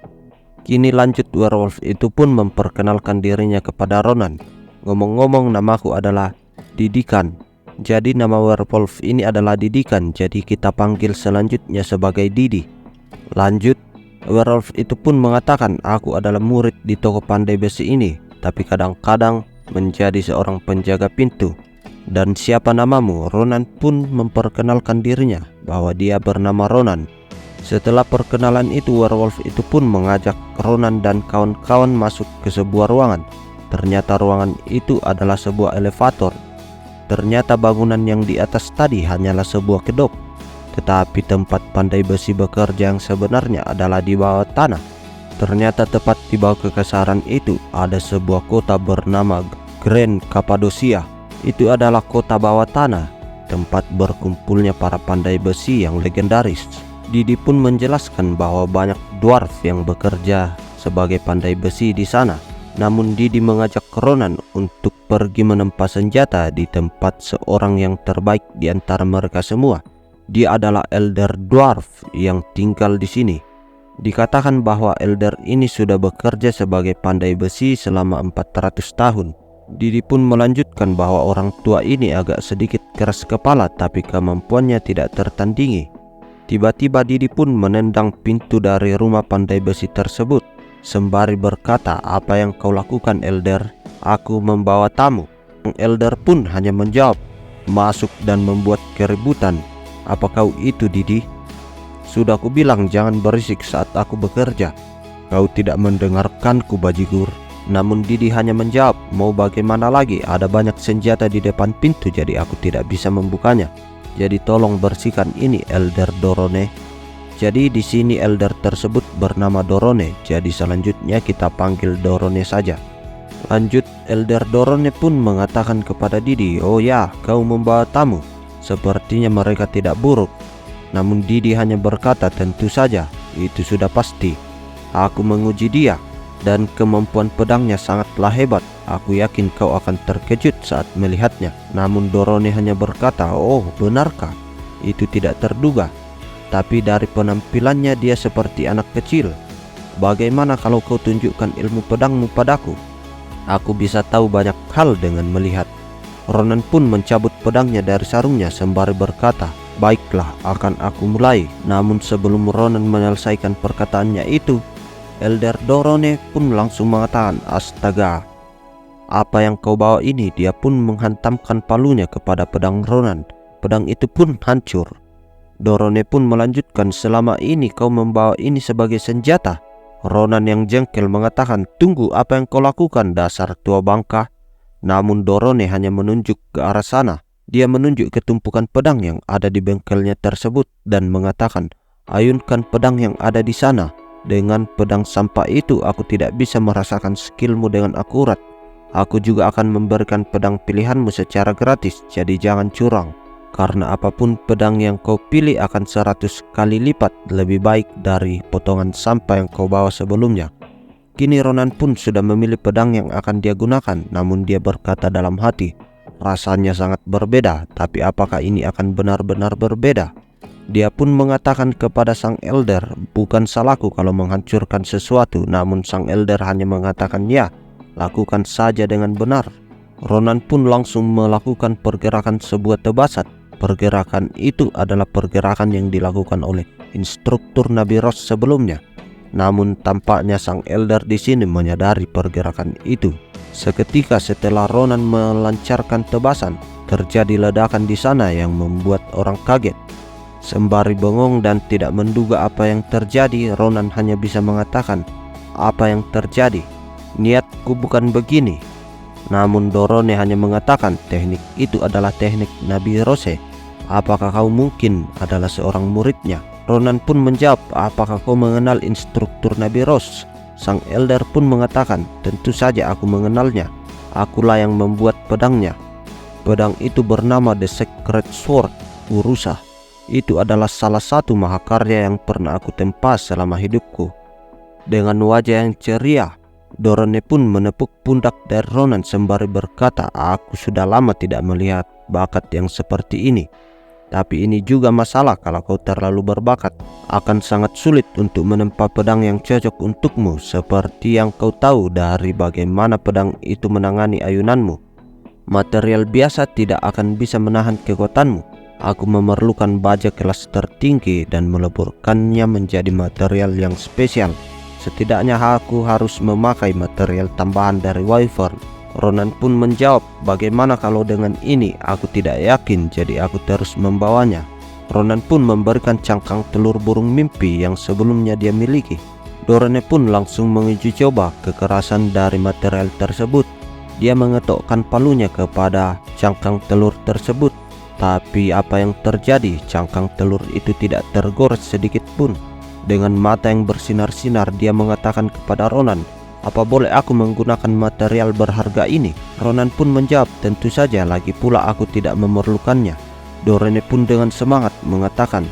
[SPEAKER 1] Kini lanjut werewolf itu pun memperkenalkan dirinya kepada Ronan. Ngomong-ngomong, namaku adalah Didikan. Jadi nama werewolf ini adalah Didikan, jadi kita panggil selanjutnya sebagai Didi. Lanjut, werewolf itu pun mengatakan, aku adalah murid di toko pandai besi ini, tapi kadang-kadang menjadi seorang penjaga pintu. Dan siapa namamu? Ronan pun memperkenalkan dirinya bahwa dia bernama Ronan. Setelah perkenalan itu, werewolf itu pun mengajak Ronan dan kawan-kawan masuk ke sebuah ruangan. Ternyata ruangan itu adalah sebuah elevator. Ternyata bangunan yang di atas tadi hanyalah sebuah kedok. Tetapi tempat pandai besi bekerja yang sebenarnya adalah di bawah tanah. Ternyata tepat di bawah kekesaran itu ada sebuah kota bernama Grand Cappadocia. Itu adalah kota bawah tanah, tempat berkumpulnya para pandai besi yang legendaris. Didi pun menjelaskan bahwa banyak dwarf yang bekerja sebagai pandai besi di sana. Namun Didi mengajak Ronan untuk pergi menempa senjata di tempat seorang yang terbaik di antara mereka semua. Dia adalah Elder Dwarf yang tinggal di sini. Dikatakan bahwa Elder ini sudah bekerja sebagai pandai besi selama 400 tahun. Didi pun melanjutkan bahwa orang tua ini agak sedikit keras kepala, tapi kemampuannya tidak tertandingi. Tiba-tiba Didi pun menendang pintu dari rumah pandai besi tersebut sembari berkata, apa yang kau lakukan Elder? Aku membawa tamu. Elder pun hanya menjawab, masuk dan membuat keributan. Apa kau itu Didi? Sudah aku bilang jangan berisik saat aku bekerja. Kau tidak mendengarkanku bajigur. Namun Didi hanya menjawab, mau bagaimana lagi, ada banyak senjata di depan pintu jadi aku tidak bisa membukanya. Jadi tolong bersihkan ini Elder Dorone. Jadi di sini Elder tersebut bernama Dorone. Jadi selanjutnya kita panggil Dorone saja. Lanjut, Elder Dorone pun mengatakan kepada Didi, oh ya, kau membawa tamu. Sepertinya mereka tidak buruk. Namun Didi hanya berkata, tentu saja, itu sudah pasti. Aku menguji dia. dan kemampuan pedangnya sangatlah hebat. Aku yakin kau akan terkejut saat melihatnya." Namun Dorone hanya berkata, "Oh, benarkah? Itu tidak terduga. Tapi dari penampilannya dia seperti anak kecil. Bagaimana kalau kau tunjukkan ilmu pedangmu padaku? Aku bisa tahu banyak hal dengan melihat." Ronan pun mencabut pedangnya dari sarungnya sembari berkata, "Baiklah, akan aku mulai." Namun sebelum Ronan menyelesaikan perkataannya itu, Elder Dorone pun langsung mengatakan, "Astaga, apa yang kau bawa ini?" Dia pun menghantamkan palunya kepada pedang Ronan. Pedang itu pun hancur. Dorone pun melanjutkan, "Selama ini kau membawa ini sebagai senjata?" Ronan yang jengkel mengatakan, "Tunggu, apa yang kau lakukan, dasar tua bangka?" Namun Dorone hanya menunjuk ke arah sana. Dia menunjuk ke tumpukan pedang yang ada di bengkelnya tersebut dan mengatakan, "Ayunkan pedang yang ada di sana. Dengan pedang sampah itu aku tidak bisa merasakan skillmu dengan akurat. Aku juga akan memberikan pedang pilihanmu secara gratis, jadi jangan curang. Karena apapun pedang yang kau pilih akan 100 kali lipat lebih baik dari potongan sampah yang kau bawa sebelumnya." Kini Ronan pun sudah memilih pedang yang akan dia gunakan, namun dia berkata dalam hati, "Rasanya sangat berbeda, tapi apakah ini akan benar-benar berbeda?" Dia pun mengatakan kepada sang elder, "Bukan salahku kalau menghancurkan sesuatu." Namun sang elder hanya mengatakan, "Ya, lakukan saja dengan benar." Ronan pun langsung melakukan pergerakan sebuah tebasan. Pergerakan itu adalah pergerakan yang dilakukan oleh instruktur Nabi Ross sebelumnya. Namun tampaknya sang elder di sini menyadari pergerakan itu. Seketika setelah Ronan melancarkan tebasan, terjadi ledakan di sana yang membuat orang kaget. Sembari bengong dan tidak menduga apa yang terjadi, Ronan hanya bisa mengatakan, "Apa yang terjadi? Niatku bukan begini." Namun Dorone hanya mengatakan, "Teknik itu adalah teknik Nabi Rose. Apakah kau mungkin adalah seorang muridnya?" Ronan pun menjawab, "Apakah kau mengenal instruktur Nabi Ross?" Sang elder pun mengatakan, "Tentu saja aku mengenalnya. Akulah yang membuat pedangnya. Pedang itu bernama The Sacred Sword Urusa. Itu adalah salah satu mahakarya yang pernah aku tempas selama hidupku." Dengan wajah yang ceria, Dorone pun menepuk pundak dari Ronan sembari berkata, "Aku sudah lama tidak melihat bakat yang seperti ini. Tapi ini juga masalah kalau kau terlalu berbakat. Akan sangat sulit untuk menempa pedang yang cocok untukmu, seperti yang kau tahu dari bagaimana pedang itu menangani ayunanmu. Material biasa tidak akan bisa menahan kekuatanmu. Aku memerlukan baja kelas tertinggi dan meleburkannya menjadi material yang spesial. Setidaknya aku harus memakai material tambahan dari Wyvern." Ronan pun menjawab, "Bagaimana kalau dengan ini? Aku tidak yakin, jadi aku terus membawanya." Ronan pun memberikan cangkang telur burung mimpi yang sebelumnya dia miliki. Dorone pun langsung menguji coba kekerasan dari material tersebut. Dia mengetokkan palunya kepada cangkang telur tersebut. Tapi apa yang terjadi? Cangkang telur itu tidak tergores sedikit pun. Dengan mata yang bersinar-sinar, dia mengatakan kepada Ronan, "Apa boleh aku menggunakan material berharga ini?" Ronan pun menjawab, "Tentu saja, lagi pula aku tidak memerlukannya." Dorone pun dengan semangat mengatakan,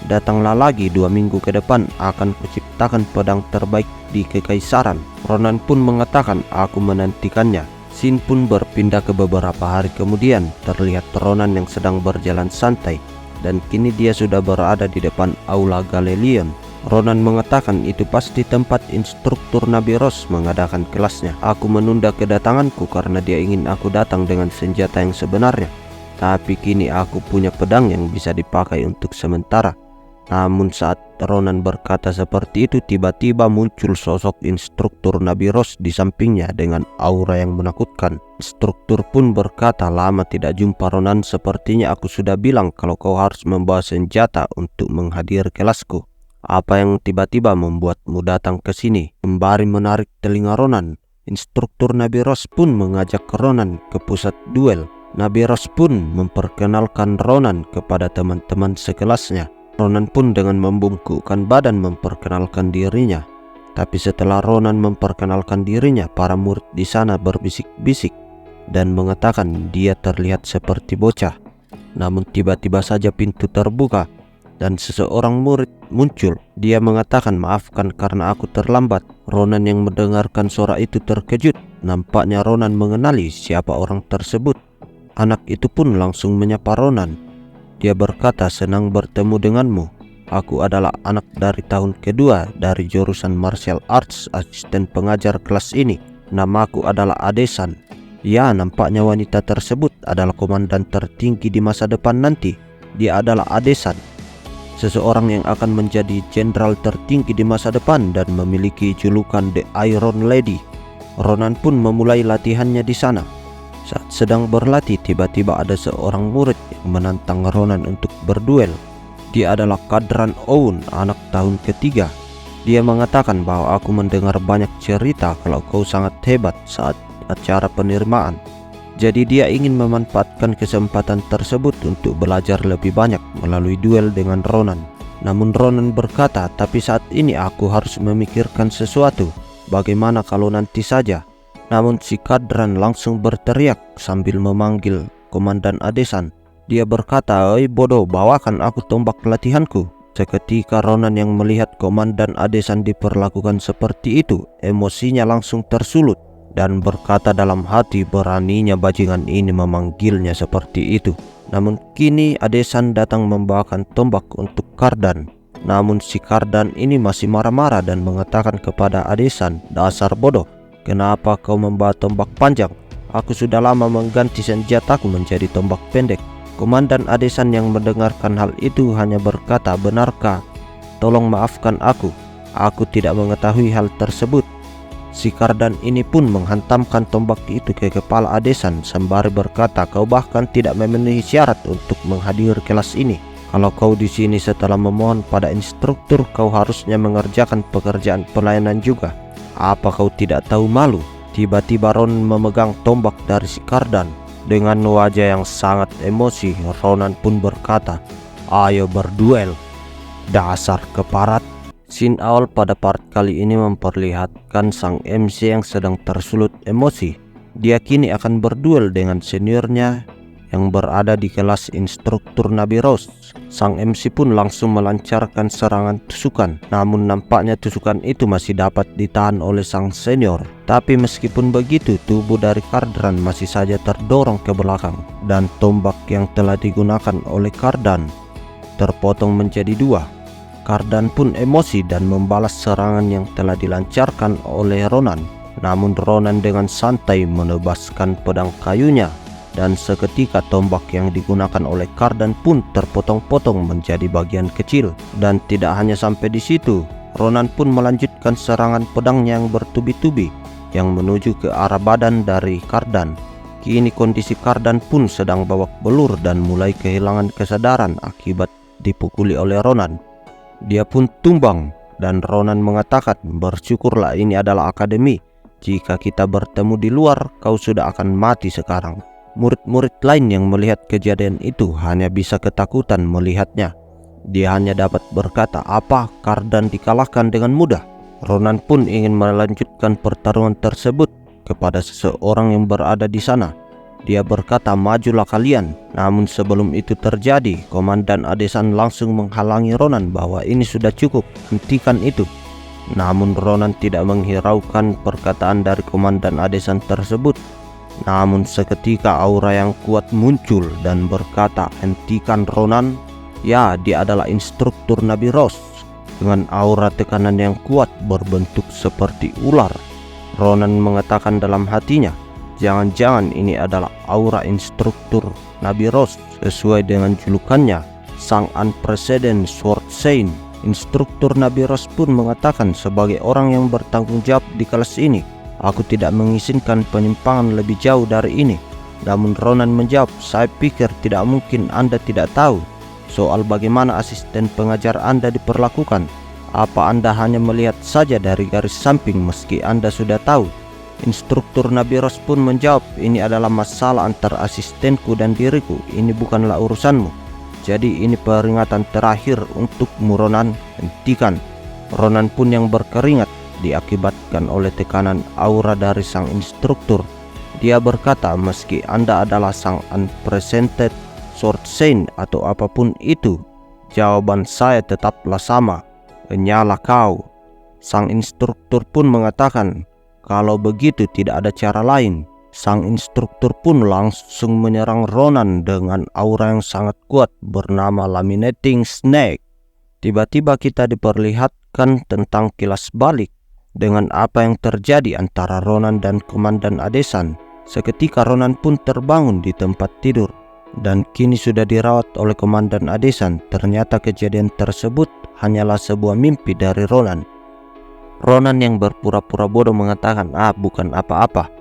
[SPEAKER 1] "Datanglah lagi 2 minggu ke depan, akan kuciptakan pedang terbaik di Kekaisaran." Ronan pun mengatakan, "Aku menantikannya." Scene pun berpindah ke beberapa hari kemudian. Terlihat Ronan yang sedang berjalan santai, dan kini dia sudah berada di depan Aula Galelion. Ronan mengatakan itu pasti tempat instruktur Nabi Ross mengadakan kelasnya. "Aku menunda kedatanganku karena dia ingin aku datang dengan senjata yang sebenarnya. Tapi kini aku punya pedang yang bisa dipakai untuk sementara." Namun saat Ronan berkata seperti itu, tiba-tiba muncul sosok instruktur Nabi Ross di sampingnya dengan aura yang menakutkan. Instruktur pun berkata, "Lama tidak jumpa Ronan, sepertinya aku sudah bilang kalau kau harus membawa senjata untuk menghadiri kelasku. Apa yang tiba-tiba membuatmu datang ke sini?" Sembari menarik telinga Ronan, instruktur Nabi Ross pun mengajak Ronan ke pusat duel. Nabi Ross pun memperkenalkan Ronan kepada teman-teman sekelasnya. Ronan pun dengan membungkukkan badan memperkenalkan dirinya. Tapi setelah Ronan memperkenalkan dirinya, para murid di sana berbisik-bisik dan mengatakan dia terlihat seperti bocah. Namun tiba-tiba saja pintu terbuka dan seseorang murid muncul. Dia mengatakan, "Maafkan karena aku terlambat." Ronan yang mendengarkan suara itu terkejut. Nampaknya Ronan mengenali siapa orang tersebut. Anak itu pun langsung menyapa Ronan. Dia berkata, "Senang bertemu denganmu. Aku adalah anak dari tahun kedua dari jurusan martial arts, asisten pengajar kelas ini. Namaku adalah Adesan." Ya, nampaknya wanita tersebut adalah komandan tertinggi di masa depan nanti. Dia adalah Adesan, seseorang yang akan menjadi jenderal tertinggi di masa depan dan memiliki julukan The Iron Lady. Ronan pun memulai latihannya di sana. Saat sedang berlatih, tiba-tiba ada seorang murid yang menantang Ronan untuk berduel. Dia adalah Kadran Oun, anak tahun ketiga. Dia mengatakan bahwa aku mendengar banyak cerita kalau kau sangat hebat saat acara penerimaan. Jadi dia ingin memanfaatkan kesempatan tersebut untuk belajar lebih banyak melalui duel dengan Ronan. Namun Ronan berkata, "Tapi saat ini aku harus memikirkan sesuatu. Bagaimana kalau nanti saja?" Namun si Kadran langsung berteriak sambil memanggil Komandan Adesan. Dia berkata, "Oi bodoh, bawakan aku tombak latihanku." Seketika Ronan yang melihat Komandan Adesan diperlakukan seperti itu, emosinya langsung tersulut dan berkata dalam hati, beraninya bajingan ini memanggilnya seperti itu. Namun kini Adesan datang membawakan tombak untuk Kardan. Namun si Kardan ini masih marah-marah dan mengatakan kepada Adesan, "Dasar bodoh, kenapa kau membawa tombak panjang? Aku sudah lama mengganti senjataku menjadi tombak pendek." Komandan Adesan yang mendengarkan hal itu hanya berkata, "Benarkah? Tolong maafkan aku. Aku tidak mengetahui hal tersebut." Si Kardan ini pun menghantamkan tombak itu ke kepala Adesan sembari berkata, "Kau bahkan tidak memenuhi syarat untuk menghadiri kelas ini. Kalau kau di sini setelah memohon pada instruktur, kau harusnya mengerjakan pekerjaan pelayanan juga. Apa kau tidak tahu malu?" Tiba-tiba Ronan memegang tombak dari si Kardan. Dengan wajah yang sangat emosi, Ronan pun berkata, "Ayo berduel, dasar keparat." Scene awal pada part kali ini memperlihatkan sang MC yang sedang tersulut emosi. Dia kini akan berduel dengan seniornya yang berada di kelas instruktur Nabi Rose. Sang MC pun langsung melancarkan serangan tusukan. Namun nampaknya tusukan itu masih dapat ditahan oleh sang senior. Tapi meskipun begitu, tubuh dari Kardan masih saja terdorong ke belakang. Dan tombak yang telah digunakan oleh Kardan terpotong menjadi dua. Kardan pun emosi dan membalas serangan yang telah dilancarkan oleh Ronan. Namun Ronan dengan santai menebaskan pedang kayunya, dan seketika tombak yang digunakan oleh Kardan pun terpotong-potong menjadi bagian kecil. Dan tidak hanya sampai di situ, Ronan pun melanjutkan serangan pedangnya yang bertubi-tubi yang menuju ke arah badan dari Kardan. Kini kondisi Kardan pun sedang babak belur dan mulai kehilangan kesadaran akibat dipukuli oleh Ronan. Dia pun tumbang dan Ronan mengatakan, "Bersyukurlah ini adalah akademi. Jika kita bertemu di luar, kau sudah akan mati sekarang." Murid-murid lain yang melihat kejadian itu hanya bisa ketakutan melihatnya. Dia hanya dapat berkata, "Apa? Kardan dikalahkan dengan mudah?" Ronan pun ingin melanjutkan pertarungan tersebut kepada seseorang yang berada di sana. Dia berkata, "Majulah kalian." Namun sebelum itu terjadi, Komandan Adesan langsung menghalangi Ronan bahwa ini sudah cukup, hentikan itu. Namun Ronan tidak menghiraukan perkataan dari Komandan Adesan tersebut. Namun seketika aura yang kuat muncul dan berkata, "Hentikan Ronan." Ya, dia adalah instruktur Nabi Rose. Dengan aura tekanan yang kuat berbentuk seperti ular, Ronan mengatakan dalam hatinya, "Jangan-jangan ini adalah aura instruktur Nabi Rose sesuai dengan julukannya, Sang Unprecedented Sword Saint." Instruktur Nabi Rose pun mengatakan, "Sebagai orang yang bertanggung jawab di kelas ini, aku tidak mengizinkan penyimpangan lebih jauh dari ini." Namun Ronan menjawab, "Saya pikir tidak mungkin Anda tidak tahu soal bagaimana asisten pengajar Anda diperlakukan. Apa Anda hanya melihat saja dari garis samping meski Anda sudah tahu?" Instruktur Nabi Rose pun menjawab, "Ini adalah masalah antara asistenku dan diriku. Ini bukanlah urusanmu. Jadi ini peringatan terakhir untukmu, Ronan. Hentikan." Ronan pun yang berkeringat diakibatkan oleh tekanan aura dari sang instruktur. Dia berkata, "Meski Anda adalah sang Unprecedented Sword Saint atau apapun itu, Jawaban saya tetaplah sama, "Enyalah kau." Sang instruktur pun mengatakan, kalau begitu tidak ada cara lain. Sang instruktur pun langsung menyerang Ronan dengan aura yang sangat kuat bernama Laminating Snake. Tiba-tiba kita diperlihatkan tentang kilas balik dengan apa yang terjadi antara Ronan dan Komandan Adesan. Seketika Ronan pun terbangun di tempat tidur dan kini sudah dirawat oleh Komandan Adesan. Ternyata kejadian tersebut hanyalah sebuah mimpi dari Ronan. Ronan yang berpura-pura bodoh mengatakan, bukan apa-apa.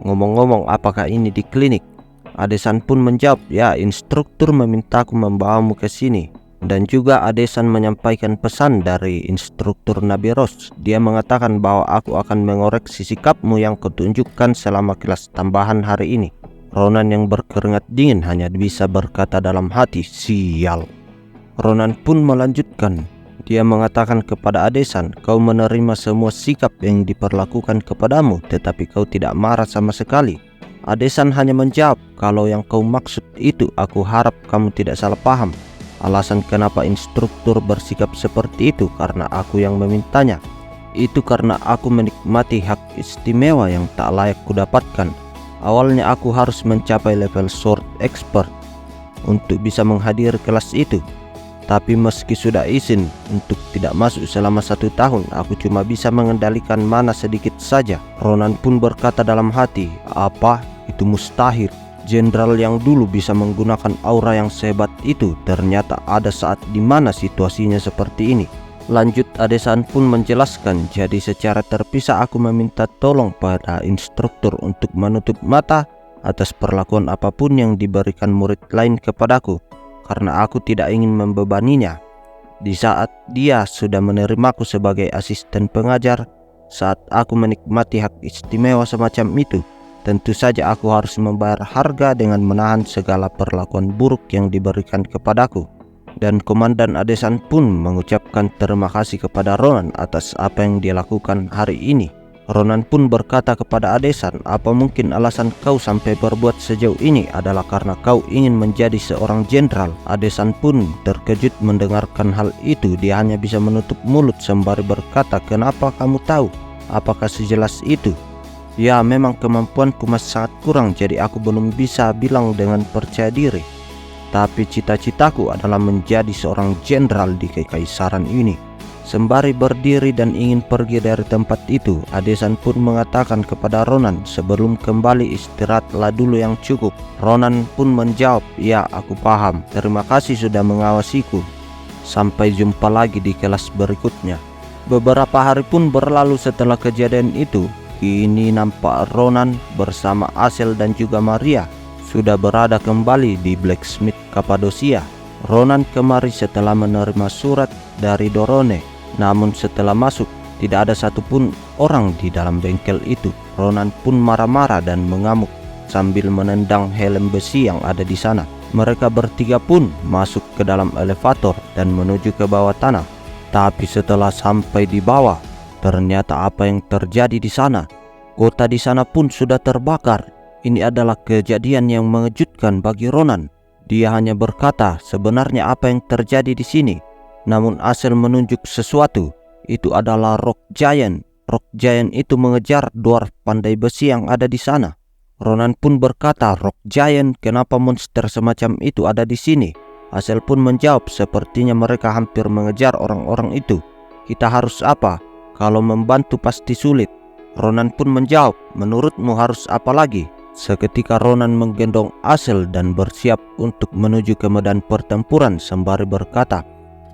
[SPEAKER 1] Ngomong-ngomong, apakah ini di klinik? Adesan pun menjawab, ya, instruktur memintaku membawamu ke sini. Dan juga Adesan menyampaikan pesan dari instruktur Nabi Ros. Dia mengatakan bahwa aku akan mengoreksi sikapmu yang kutunjukkan selama kelas tambahan hari ini. Ronan yang berkeringat dingin hanya bisa berkata dalam hati, sial. Ronan pun melanjutkan. Dia mengatakan kepada Adesan, kau menerima semua sikap yang diperlakukan kepadamu, tetapi kau tidak marah sama sekali. Adesan hanya menjawab, kalau yang kau maksud itu, aku harap kamu tidak salah paham. Alasan kenapa instruktur bersikap seperti itu karena aku yang memintanya. Itu karena aku menikmati hak istimewa yang tak layak kudapatkan. Awalnya aku harus mencapai level Sword Expert untuk bisa menghadiri kelas itu. Tapi meski sudah izin untuk tidak masuk selama 1 tahun, aku cuma bisa mengendalikan mana sedikit saja. Ronan pun berkata dalam hati, apa? Itu mustahil. Jenderal yang dulu bisa menggunakan aura yang sehebat itu, ternyata ada saat di mana situasinya seperti ini. Lanjut Adesan pun menjelaskan, jadi secara terpisah aku meminta tolong pada instruktur untuk menutup mata atas perlakuan apapun yang diberikan murid lain kepadaku, karena aku tidak ingin membebaninya. Di saat dia sudah menerimaku sebagai asisten pengajar, saat aku menikmati hak istimewa semacam itu, tentu saja aku harus membayar harga dengan menahan segala perlakuan buruk yang diberikan kepadaku. Dan Komandan Adesan pun mengucapkan terima kasih kepada Ronan atas apa yang dia lakukan hari ini. Ronan pun berkata kepada Adesan, apa mungkin alasan kau sampai berbuat sejauh ini adalah karena kau ingin menjadi seorang jenderal? Adesan pun terkejut mendengarkan hal itu. Dia hanya bisa menutup mulut sembari berkata, kenapa kamu tahu? Apakah sejelas itu? Ya, memang kemampuanku masih sangat kurang, jadi aku belum bisa bilang dengan percaya diri. Tapi cita-citaku adalah menjadi seorang jenderal di kekaisaran ini. Sembari berdiri dan ingin pergi dari tempat itu, Adesan pun mengatakan kepada Ronan, sebelum kembali istirahatlah dulu yang cukup. Ronan pun menjawab, ya, aku paham. Terima kasih sudah mengawasiku. Sampai jumpa lagi di kelas berikutnya. Beberapa hari pun berlalu setelah kejadian itu. Kini nampak Ronan bersama Asel dan juga Maria sudah berada kembali di Blacksmith Kapadosia. Ronan kemari setelah menerima surat dari Dorone. Namun setelah masuk, tidak ada satupun orang di dalam bengkel itu. Ronan pun marah-marah dan mengamuk sambil menendang helm besi yang ada di sana. Mereka bertiga pun masuk ke dalam elevator dan menuju ke bawah tanah. Tapi setelah sampai di bawah, ternyata apa yang terjadi di sana? Kota di sana pun sudah terbakar. Ini adalah kejadian yang mengejutkan bagi Ronan. Dia hanya berkata, sebenarnya apa yang terjadi di sini? Namun Asel menunjuk sesuatu. Itu adalah Rock Giant. Rock Giant itu mengejar dwarf pandai besi yang ada di sana. Ronan pun berkata, Rock Giant, kenapa monster semacam itu ada di sini? Asel pun menjawab, sepertinya mereka hampir mengejar orang-orang itu. Kita harus apa? Kalau membantu pasti sulit. Ronan pun menjawab, menurutmu harus apa lagi? Seketika Ronan menggendong Asel dan bersiap untuk menuju ke medan pertempuran sembari berkata,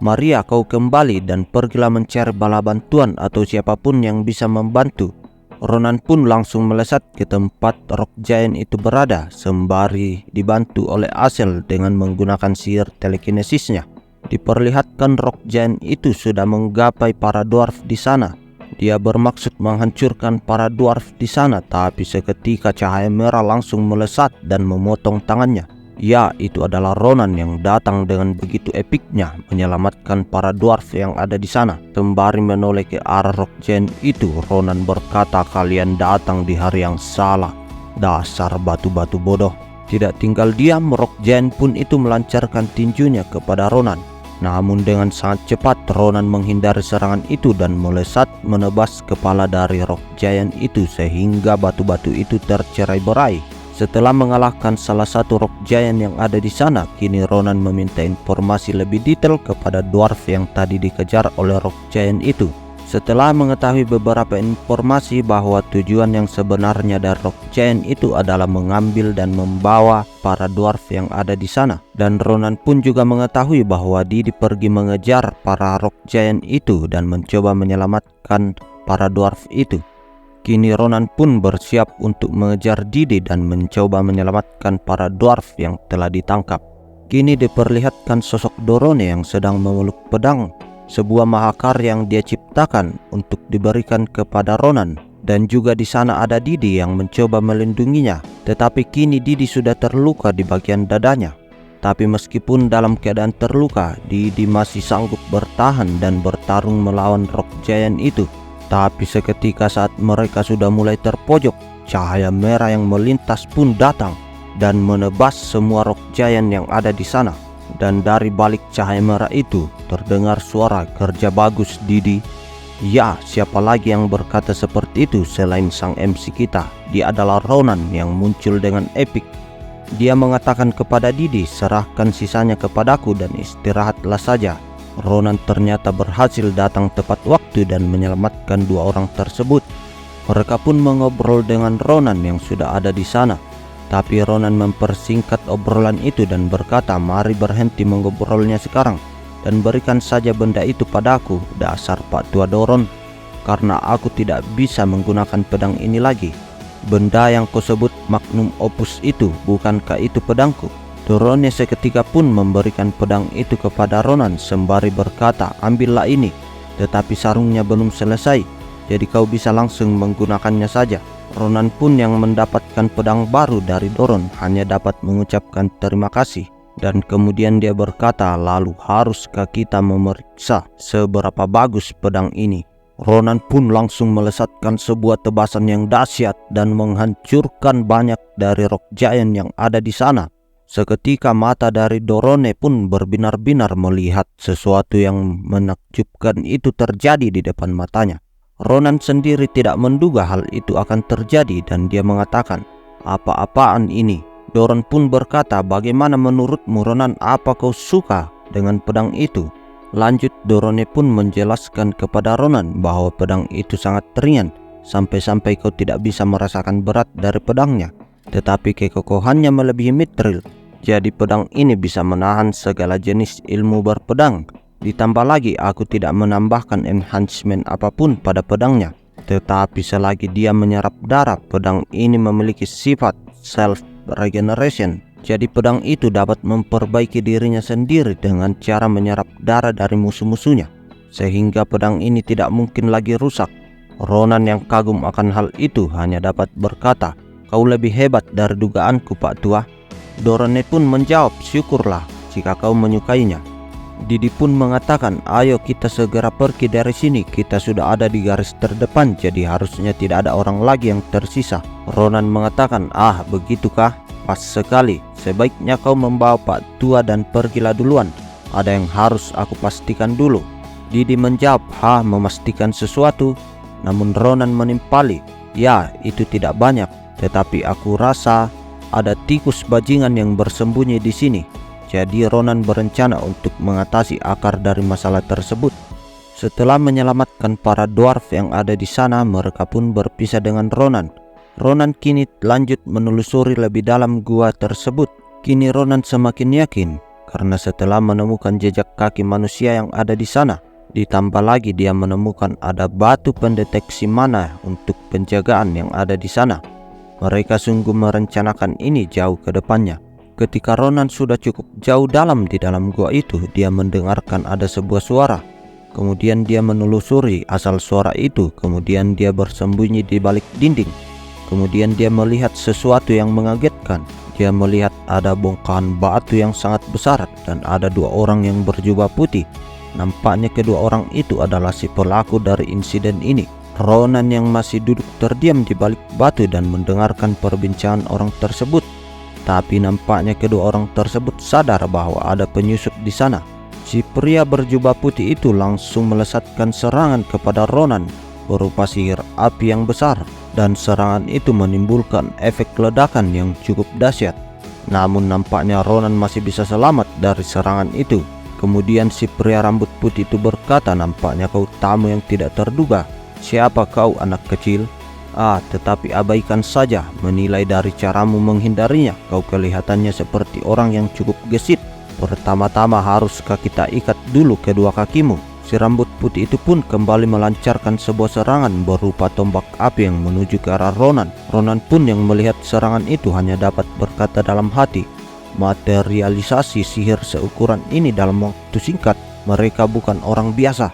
[SPEAKER 1] Maria, kau kembali dan pergilah mencari bala bantuan atau siapapun yang bisa membantu. Ronan pun langsung melesat ke tempat Rock Giant itu berada sembari dibantu oleh Asel dengan menggunakan sihir telekinesisnya. Diperlihatkan Rock Giant itu sudah menggapai para dwarf di sana. Dia bermaksud menghancurkan para dwarf di sana, tapi seketika cahaya merah langsung melesat dan memotong tangannya. Ya, itu adalah Ronan yang datang dengan begitu epiknya menyelamatkan para dwarf yang ada di sana. Sembari menoleh ke arah Rock Giant itu, Ronan berkata, kalian datang di hari yang salah. Dasar batu-batu bodoh. Tidak tinggal diam, Rock Giant pun itu melancarkan tinjunya kepada Ronan. Namun dengan sangat cepat Ronan menghindari serangan itu dan melesat menebas kepala dari Rock Giant itu sehingga batu-batu itu tercerai-berai. Setelah mengalahkan salah satu Rock Giant yang ada di sana, kini Ronan meminta informasi lebih detail kepada dwarf yang tadi dikejar oleh Rock Giant itu. Setelah mengetahui beberapa informasi bahwa tujuan yang sebenarnya dari Rock Giant itu adalah mengambil dan membawa para dwarf yang ada di sana, dan Ronan pun juga mengetahui bahwa Didi pergi mengejar para Rock Giant itu dan mencoba menyelamatkan para dwarf itu. Kini Ronan pun bersiap untuk mengejar Didi dan mencoba menyelamatkan para dwarf yang telah ditangkap. Kini diperlihatkan sosok Dorone yang sedang memeluk pedang, sebuah mahakarya yang dia ciptakan untuk diberikan kepada Ronan, dan juga di sana ada Didi yang mencoba melindunginya. Tetapi kini Didi sudah terluka di bagian dadanya. Tapi meskipun dalam keadaan terluka, Didi masih sanggup bertahan dan bertarung melawan Rock Giant itu. Tapi seketika saat mereka sudah mulai terpojok, cahaya merah yang melintas pun datang dan menebas semua Rock Giant yang ada di sana. Dan dari balik cahaya merah itu terdengar suara, "Kerja bagus Didi." Ya, siapa lagi yang berkata seperti itu selain sang MC kita? Dia adalah Ronan yang muncul dengan epik. Dia mengatakan kepada Didi, "Serahkan sisanya kepadaku dan istirahatlah saja." Ronan ternyata berhasil datang tepat waktu dan menyelamatkan dua orang tersebut. Mereka pun mengobrol dengan Ronan yang sudah ada di sana. Tapi Ronan mempersingkat obrolan itu dan berkata, "Mari berhenti mengobrolnya sekarang dan berikan saja benda itu padaku, dasar Pak Tua Doron, karena aku tidak bisa menggunakan pedang ini lagi. Benda yang kau sebut magnum opus itu, bukankah itu pedangku?" Dorone seketika pun memberikan pedang itu kepada Ronan sembari berkata, "Ambillah ini, tetapi sarungnya belum selesai, jadi kau bisa langsung menggunakannya saja." Ronan pun yang mendapatkan pedang baru dari Doron hanya dapat mengucapkan terima kasih. Dan kemudian dia berkata, "Lalu haruskah kita memeriksa seberapa bagus pedang ini?" Ronan pun langsung melesatkan sebuah tebasan yang dahsyat dan menghancurkan banyak dari Rock Giant yang ada di sana. Seketika mata dari Dorone pun berbinar-binar melihat sesuatu yang menakjubkan itu terjadi di depan matanya. Ronan sendiri tidak menduga hal itu akan terjadi dan dia mengatakan, "Apa-apaan ini?" Doron pun berkata, "Bagaimana menurutmu Ronan, apa kau suka dengan pedang itu?" Lanjut Dorone pun menjelaskan kepada Ronan bahwa pedang itu sangat ringan, sampai-sampai kau tidak bisa merasakan berat dari pedangnya. Tetapi kekokohannya melebihi mithril, jadi pedang ini bisa menahan segala jenis ilmu berpedang. Ditambah lagi aku tidak menambahkan enhancement apapun pada pedangnya. Tetapi selagi dia menyerap darah, pedang ini memiliki sifat self regeneration. Jadi pedang itu dapat memperbaiki dirinya sendiri dengan cara menyerap darah dari musuh-musuhnya, sehingga pedang ini tidak mungkin lagi rusak. Ronan yang kagum akan hal itu hanya dapat berkata, "Kau lebih hebat dari dugaanku, Pak Tua." Dorone pun menjawab, "Syukurlah jika kau menyukainya." Didi pun mengatakan, "Ayo kita segera pergi dari sini, kita sudah ada di garis terdepan, jadi harusnya tidak ada orang lagi yang tersisa." Ronan mengatakan, "Ah, begitukah? Pas sekali, sebaiknya kau membawa Pak Tua dan pergilah duluan. Ada yang harus aku pastikan dulu." Didi menjawab, "Memastikan sesuatu?" Namun Ronan menimpali, "Ya, itu tidak banyak, tetapi aku rasa ada tikus bajingan yang bersembunyi di sini." Jadi Ronan berencana untuk mengatasi akar dari masalah tersebut. Setelah menyelamatkan para dwarf yang ada di sana, mereka pun berpisah dengan Ronan. Ronan kini lanjut menelusuri lebih dalam gua tersebut. Kini Ronan semakin yakin karena setelah menemukan jejak kaki manusia yang ada di sana, ditambah lagi dia menemukan ada batu pendeteksi mana untuk penjagaan yang ada di sana. Mereka sungguh merencanakan ini jauh ke depannya. Ketika Ronan sudah cukup jauh di dalam gua itu, dia mendengarkan ada sebuah suara. Kemudian dia menelusuri asal suara itu, kemudian dia bersembunyi di balik dinding. Kemudian dia melihat sesuatu yang mengagetkan. Dia melihat ada bongkahan batu yang sangat besar dan ada dua orang yang berjubah putih. Nampaknya kedua orang itu adalah si pelaku dari insiden ini. Ronan yang masih duduk terdiam di balik batu dan mendengarkan perbincangan orang tersebut. Tapi nampaknya kedua orang tersebut sadar bahwa ada penyusup di sana. Si pria berjubah putih itu langsung melesatkan serangan kepada Ronan berupa sihir api yang besar, dan serangan itu menimbulkan efek ledakan yang cukup dahsyat. Namun nampaknya Ronan masih bisa selamat dari serangan itu. Kemudian si pria rambut putih itu berkata, nampaknya kau tamu yang tidak terduga. Siapa kau, anak kecil? Tetapi abaikan saja. Menilai dari caramu menghindarinya, kau kelihatannya seperti orang yang cukup gesit. Pertama-tama haruskah kita ikat dulu kedua kakimu? Si rambut putih itu pun kembali melancarkan sebuah serangan berupa tombak api yang menuju ke arah Ronan. Ronan pun yang melihat serangan itu hanya dapat berkata dalam hati, materialisasi sihir seukuran ini dalam waktu singkat, mereka bukan orang biasa.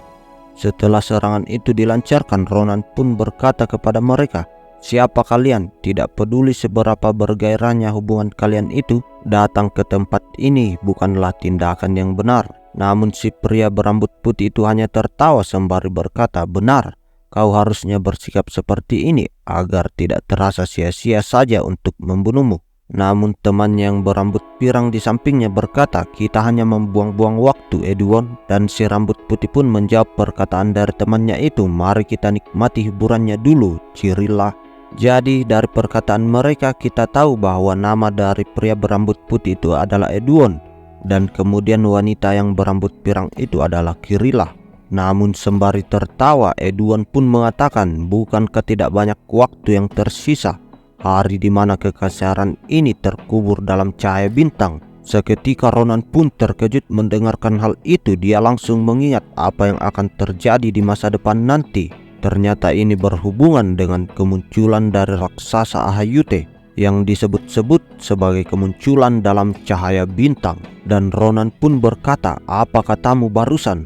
[SPEAKER 1] Setelah serangan itu dilancarkan, Ronan pun berkata kepada mereka, siapa kalian? Tidak peduli seberapa bergairahnya hubungan kalian itu, datang ke tempat ini bukanlah tindakan yang benar. Namun si pria berambut putih itu hanya tertawa sembari berkata, benar, kau harusnya bersikap seperti ini agar tidak terasa sia-sia saja untuk membunuhmu. Namun teman yang berambut pirang di sampingnya berkata, kita hanya membuang-buang waktu, Edwon. Dan si rambut putih pun menjawab perkataan dari temannya itu, mari kita nikmati hiburannya dulu, Cirilla. Jadi dari perkataan mereka kita tahu bahwa nama dari pria berambut putih itu adalah Edwon, dan kemudian wanita yang berambut pirang itu adalah Cirilla. Namun sembari tertawa, Edwon pun mengatakan, bukankah tidak banyak waktu yang tersisa, hari di mana kekasaran ini terkubur dalam cahaya bintang. Seketika Ronan pun terkejut mendengarkan hal itu. Dia langsung mengingat apa yang akan terjadi di masa depan nanti. Ternyata ini berhubungan dengan kemunculan dari raksasa Ahayute yang disebut-sebut sebagai kemunculan dalam cahaya bintang. Dan Ronan pun berkata, apa katamu barusan?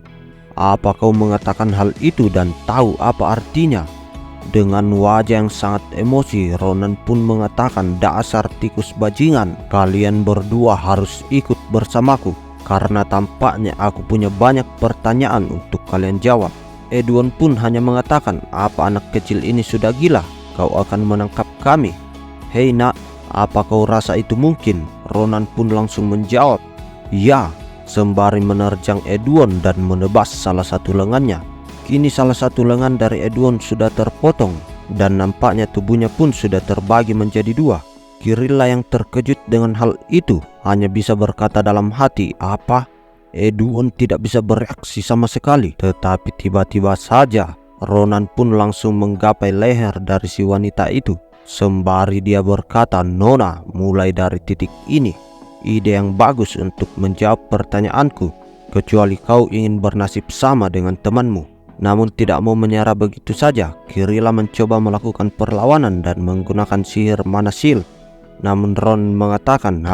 [SPEAKER 1] Apa kau mengatakan hal itu dan tahu apa artinya? Dengan wajah yang sangat emosi, Ronan pun mengatakan, dasar tikus bajingan, kalian berdua harus ikut bersamaku, karena tampaknya aku punya banyak pertanyaan untuk kalian jawab. Edwon pun hanya mengatakan, apa anak kecil ini sudah gila? Kau akan menangkap kami? Hei nak, apa kau rasa itu mungkin? Ronan pun langsung menjawab, ya, sembari menerjang Edwon dan menebas salah satu lengannya. Kini salah satu lengan dari Edwon sudah terpotong dan nampaknya tubuhnya pun sudah terbagi menjadi dua. Cirilla yang terkejut dengan hal itu hanya bisa berkata dalam hati, apa? Edwon tidak bisa bereaksi sama sekali. Tetapi tiba-tiba saja Ronan pun langsung menggapai leher dari si wanita itu. Sembari dia berkata, Nona, mulai dari titik ini, ide yang bagus untuk menjawab pertanyaanku, kecuali kau ingin bernasib sama dengan temanmu. Namun tidak mau menyerah begitu saja, Cirilla mencoba melakukan perlawanan dan menggunakan sihir mana shield. Namun Ron mengatakan,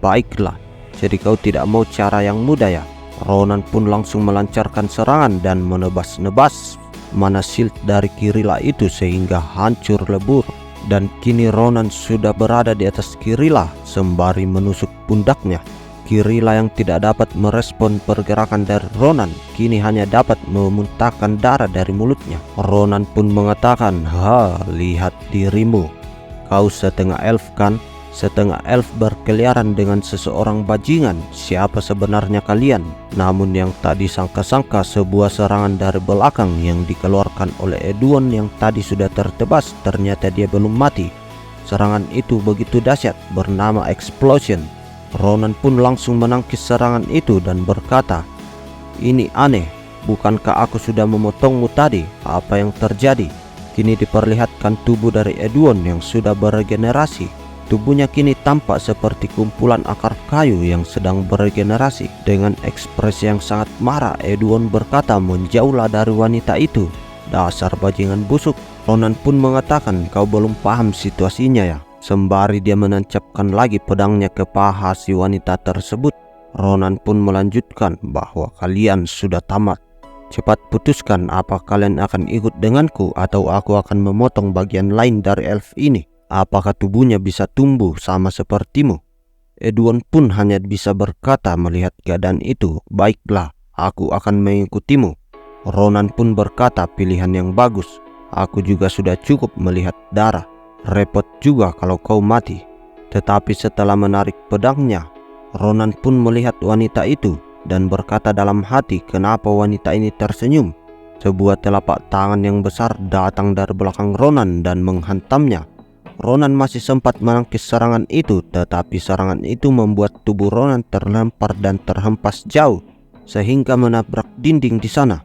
[SPEAKER 1] baiklah, jadi kau tidak mau cara yang mudah ya? Ronan pun langsung melancarkan serangan dan menebas-nebas mana shield dari Cirilla itu sehingga hancur lebur. Dan kini Ronan sudah berada di atas Cirilla sembari menusuk pundaknya. Cirilla yang tidak dapat merespon pergerakan dari Ronan kini hanya dapat memuntahkan darah dari mulutnya. Ronan pun mengatakan, lihat dirimu, kau setengah elf kan? Setengah elf berkeliaran dengan seseorang bajingan. Siapa sebenarnya kalian? Namun yang tak disangka-sangka, sebuah serangan dari belakang yang dikeluarkan oleh Edwon yang tadi sudah tertebas, ternyata dia belum mati. Serangan itu begitu dahsyat, bernama Explosion. Ronan pun langsung menangkis serangan itu dan berkata, ini aneh, bukankah aku sudah memotongmu tadi? Apa yang terjadi? Kini diperlihatkan tubuh dari Edwon yang sudah beregenerasi. Tubuhnya kini tampak seperti kumpulan akar kayu yang sedang beregenerasi. Dengan ekspresi yang sangat marah, Edwon berkata, menjauhlah dari wanita itu, dasar bajingan busuk. Ronan pun mengatakan, kau belum paham situasinya ya? Sembari dia menancapkan lagi pedangnya ke paha si wanita tersebut. Ronan pun melanjutkan bahwa kalian sudah tamat. Cepat putuskan, apa kalian akan ikut denganku atau aku akan memotong bagian lain dari elf ini. Apakah tubuhnya bisa tumbuh sama sepertimu? Edwon pun hanya bisa berkata melihat keadaan itu, baiklah, aku akan mengikutimu. Ronan pun berkata, pilihan yang bagus. Aku juga sudah cukup melihat darah. Repot juga kalau kau mati. Tetapi setelah menarik pedangnya, Ronan pun melihat wanita itu. dan berkata dalam hati, kenapa wanita ini tersenyum? Sebuah telapak tangan yang besar datang dari belakang Ronan dan menghantamnya. Ronan masih sempat menangkis serangan itu, tetapi serangan itu membuat tubuh Ronan terlempar dan terhempas jauh, sehingga menabrak dinding di sana.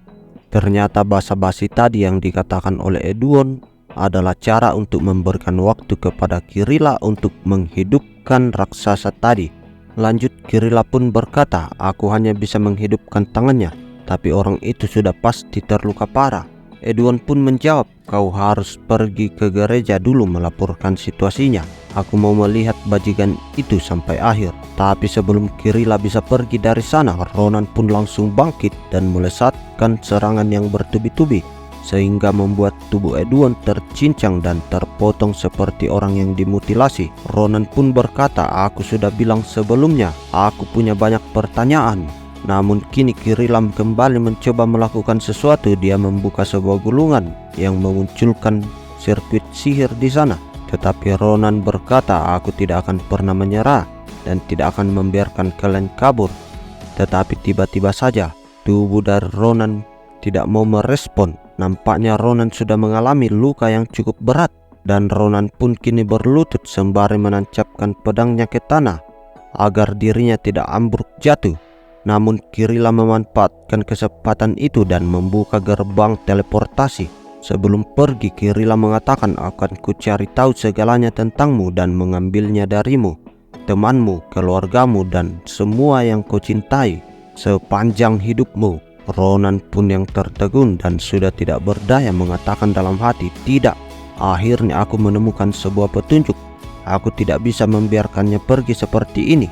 [SPEAKER 1] Ternyata basa-basi tadi yang dikatakan oleh Edwon adalah cara untuk memberikan waktu kepada Kirilla untuk menghidupkan raksasa tadi. Lanjut, Kirilla pun berkata, aku hanya bisa menghidupkan tangannya, tapi orang itu sudah pasti terluka parah. Edwon pun menjawab, kau harus pergi ke gereja dulu melaporkan situasinya. Aku mau melihat bajingan itu sampai akhir. Tapi sebelum Kirilla bisa pergi dari sana, Ronan pun langsung bangkit dan melesatkan serangan yang bertubi-tubi, sehingga membuat tubuh Edwon tercincang dan terpotong seperti orang yang dimutilasi. Ronan pun berkata, aku sudah bilang sebelumnya, aku punya banyak pertanyaan. Namun kini Kirilla kembali mencoba melakukan sesuatu. Dia membuka sebuah gulungan yang memunculkan sirkuit sihir di sana. Tetapi Ronan berkata, aku tidak akan pernah menyerah dan tidak akan membiarkan kalian kabur. Tetapi tiba-tiba saja tubuh dari Ronan tidak mau merespon. Nampaknya Ronan sudah mengalami luka yang cukup berat, dan Ronan pun kini berlutut sembari menancapkan pedangnya ke tanah agar dirinya tidak ambruk jatuh. Namun Kirilla memanfaatkan kesempatan itu dan membuka gerbang teleportasi. Sebelum pergi, Kirilla mengatakan, akan kucari tahu segalanya tentangmu dan mengambilnya darimu, temanmu, keluargamu, dan semua yang kau cintai sepanjang hidupmu. Ronan pun yang tertegun dan sudah tidak berdaya mengatakan dalam hati, tidak. Akhirnya aku menemukan sebuah petunjuk. Aku tidak bisa membiarkannya pergi seperti ini.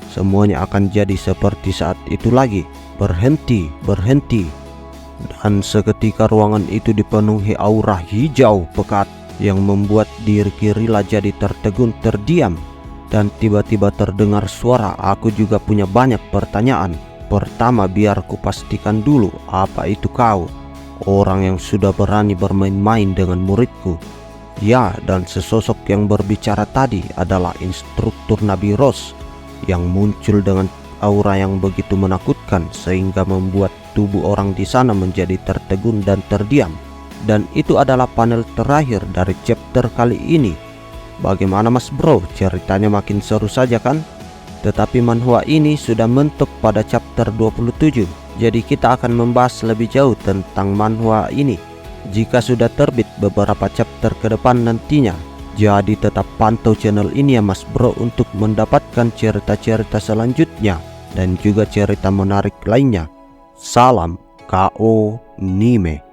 [SPEAKER 1] Semuanya akan jadi seperti saat itu lagi. Berhenti, berhenti. Dan seketika ruangan itu dipenuhi aura hijau pekat yang membuat diri Kirilla jadi tertegun terdiam. Dan tiba-tiba terdengar suara, aku juga punya banyak pertanyaan. Pertama, biar ku pastikan dulu, apa itu kau? Orang yang sudah berani bermain-main dengan muridku. Ya, dan sesosok yang berbicara tadi adalah instruktur Nabi Ros yang muncul dengan aura yang begitu menakutkan sehingga membuat tubuh orang di sana menjadi tertegun dan terdiam. Dan itu adalah panel terakhir dari chapter kali ini. Bagaimana Mas Bro? Ceritanya makin seru saja kan? Tetapi manhwa ini sudah mentok pada chapter 27. Jadi kita akan membahas lebih jauh tentang manhwa ini jika sudah terbit beberapa chapter ke depan nantinya. Jadi tetap pantau channel ini ya Mas Bro untuk mendapatkan cerita-cerita selanjutnya dan juga cerita menarik lainnya. Salam KO Nime.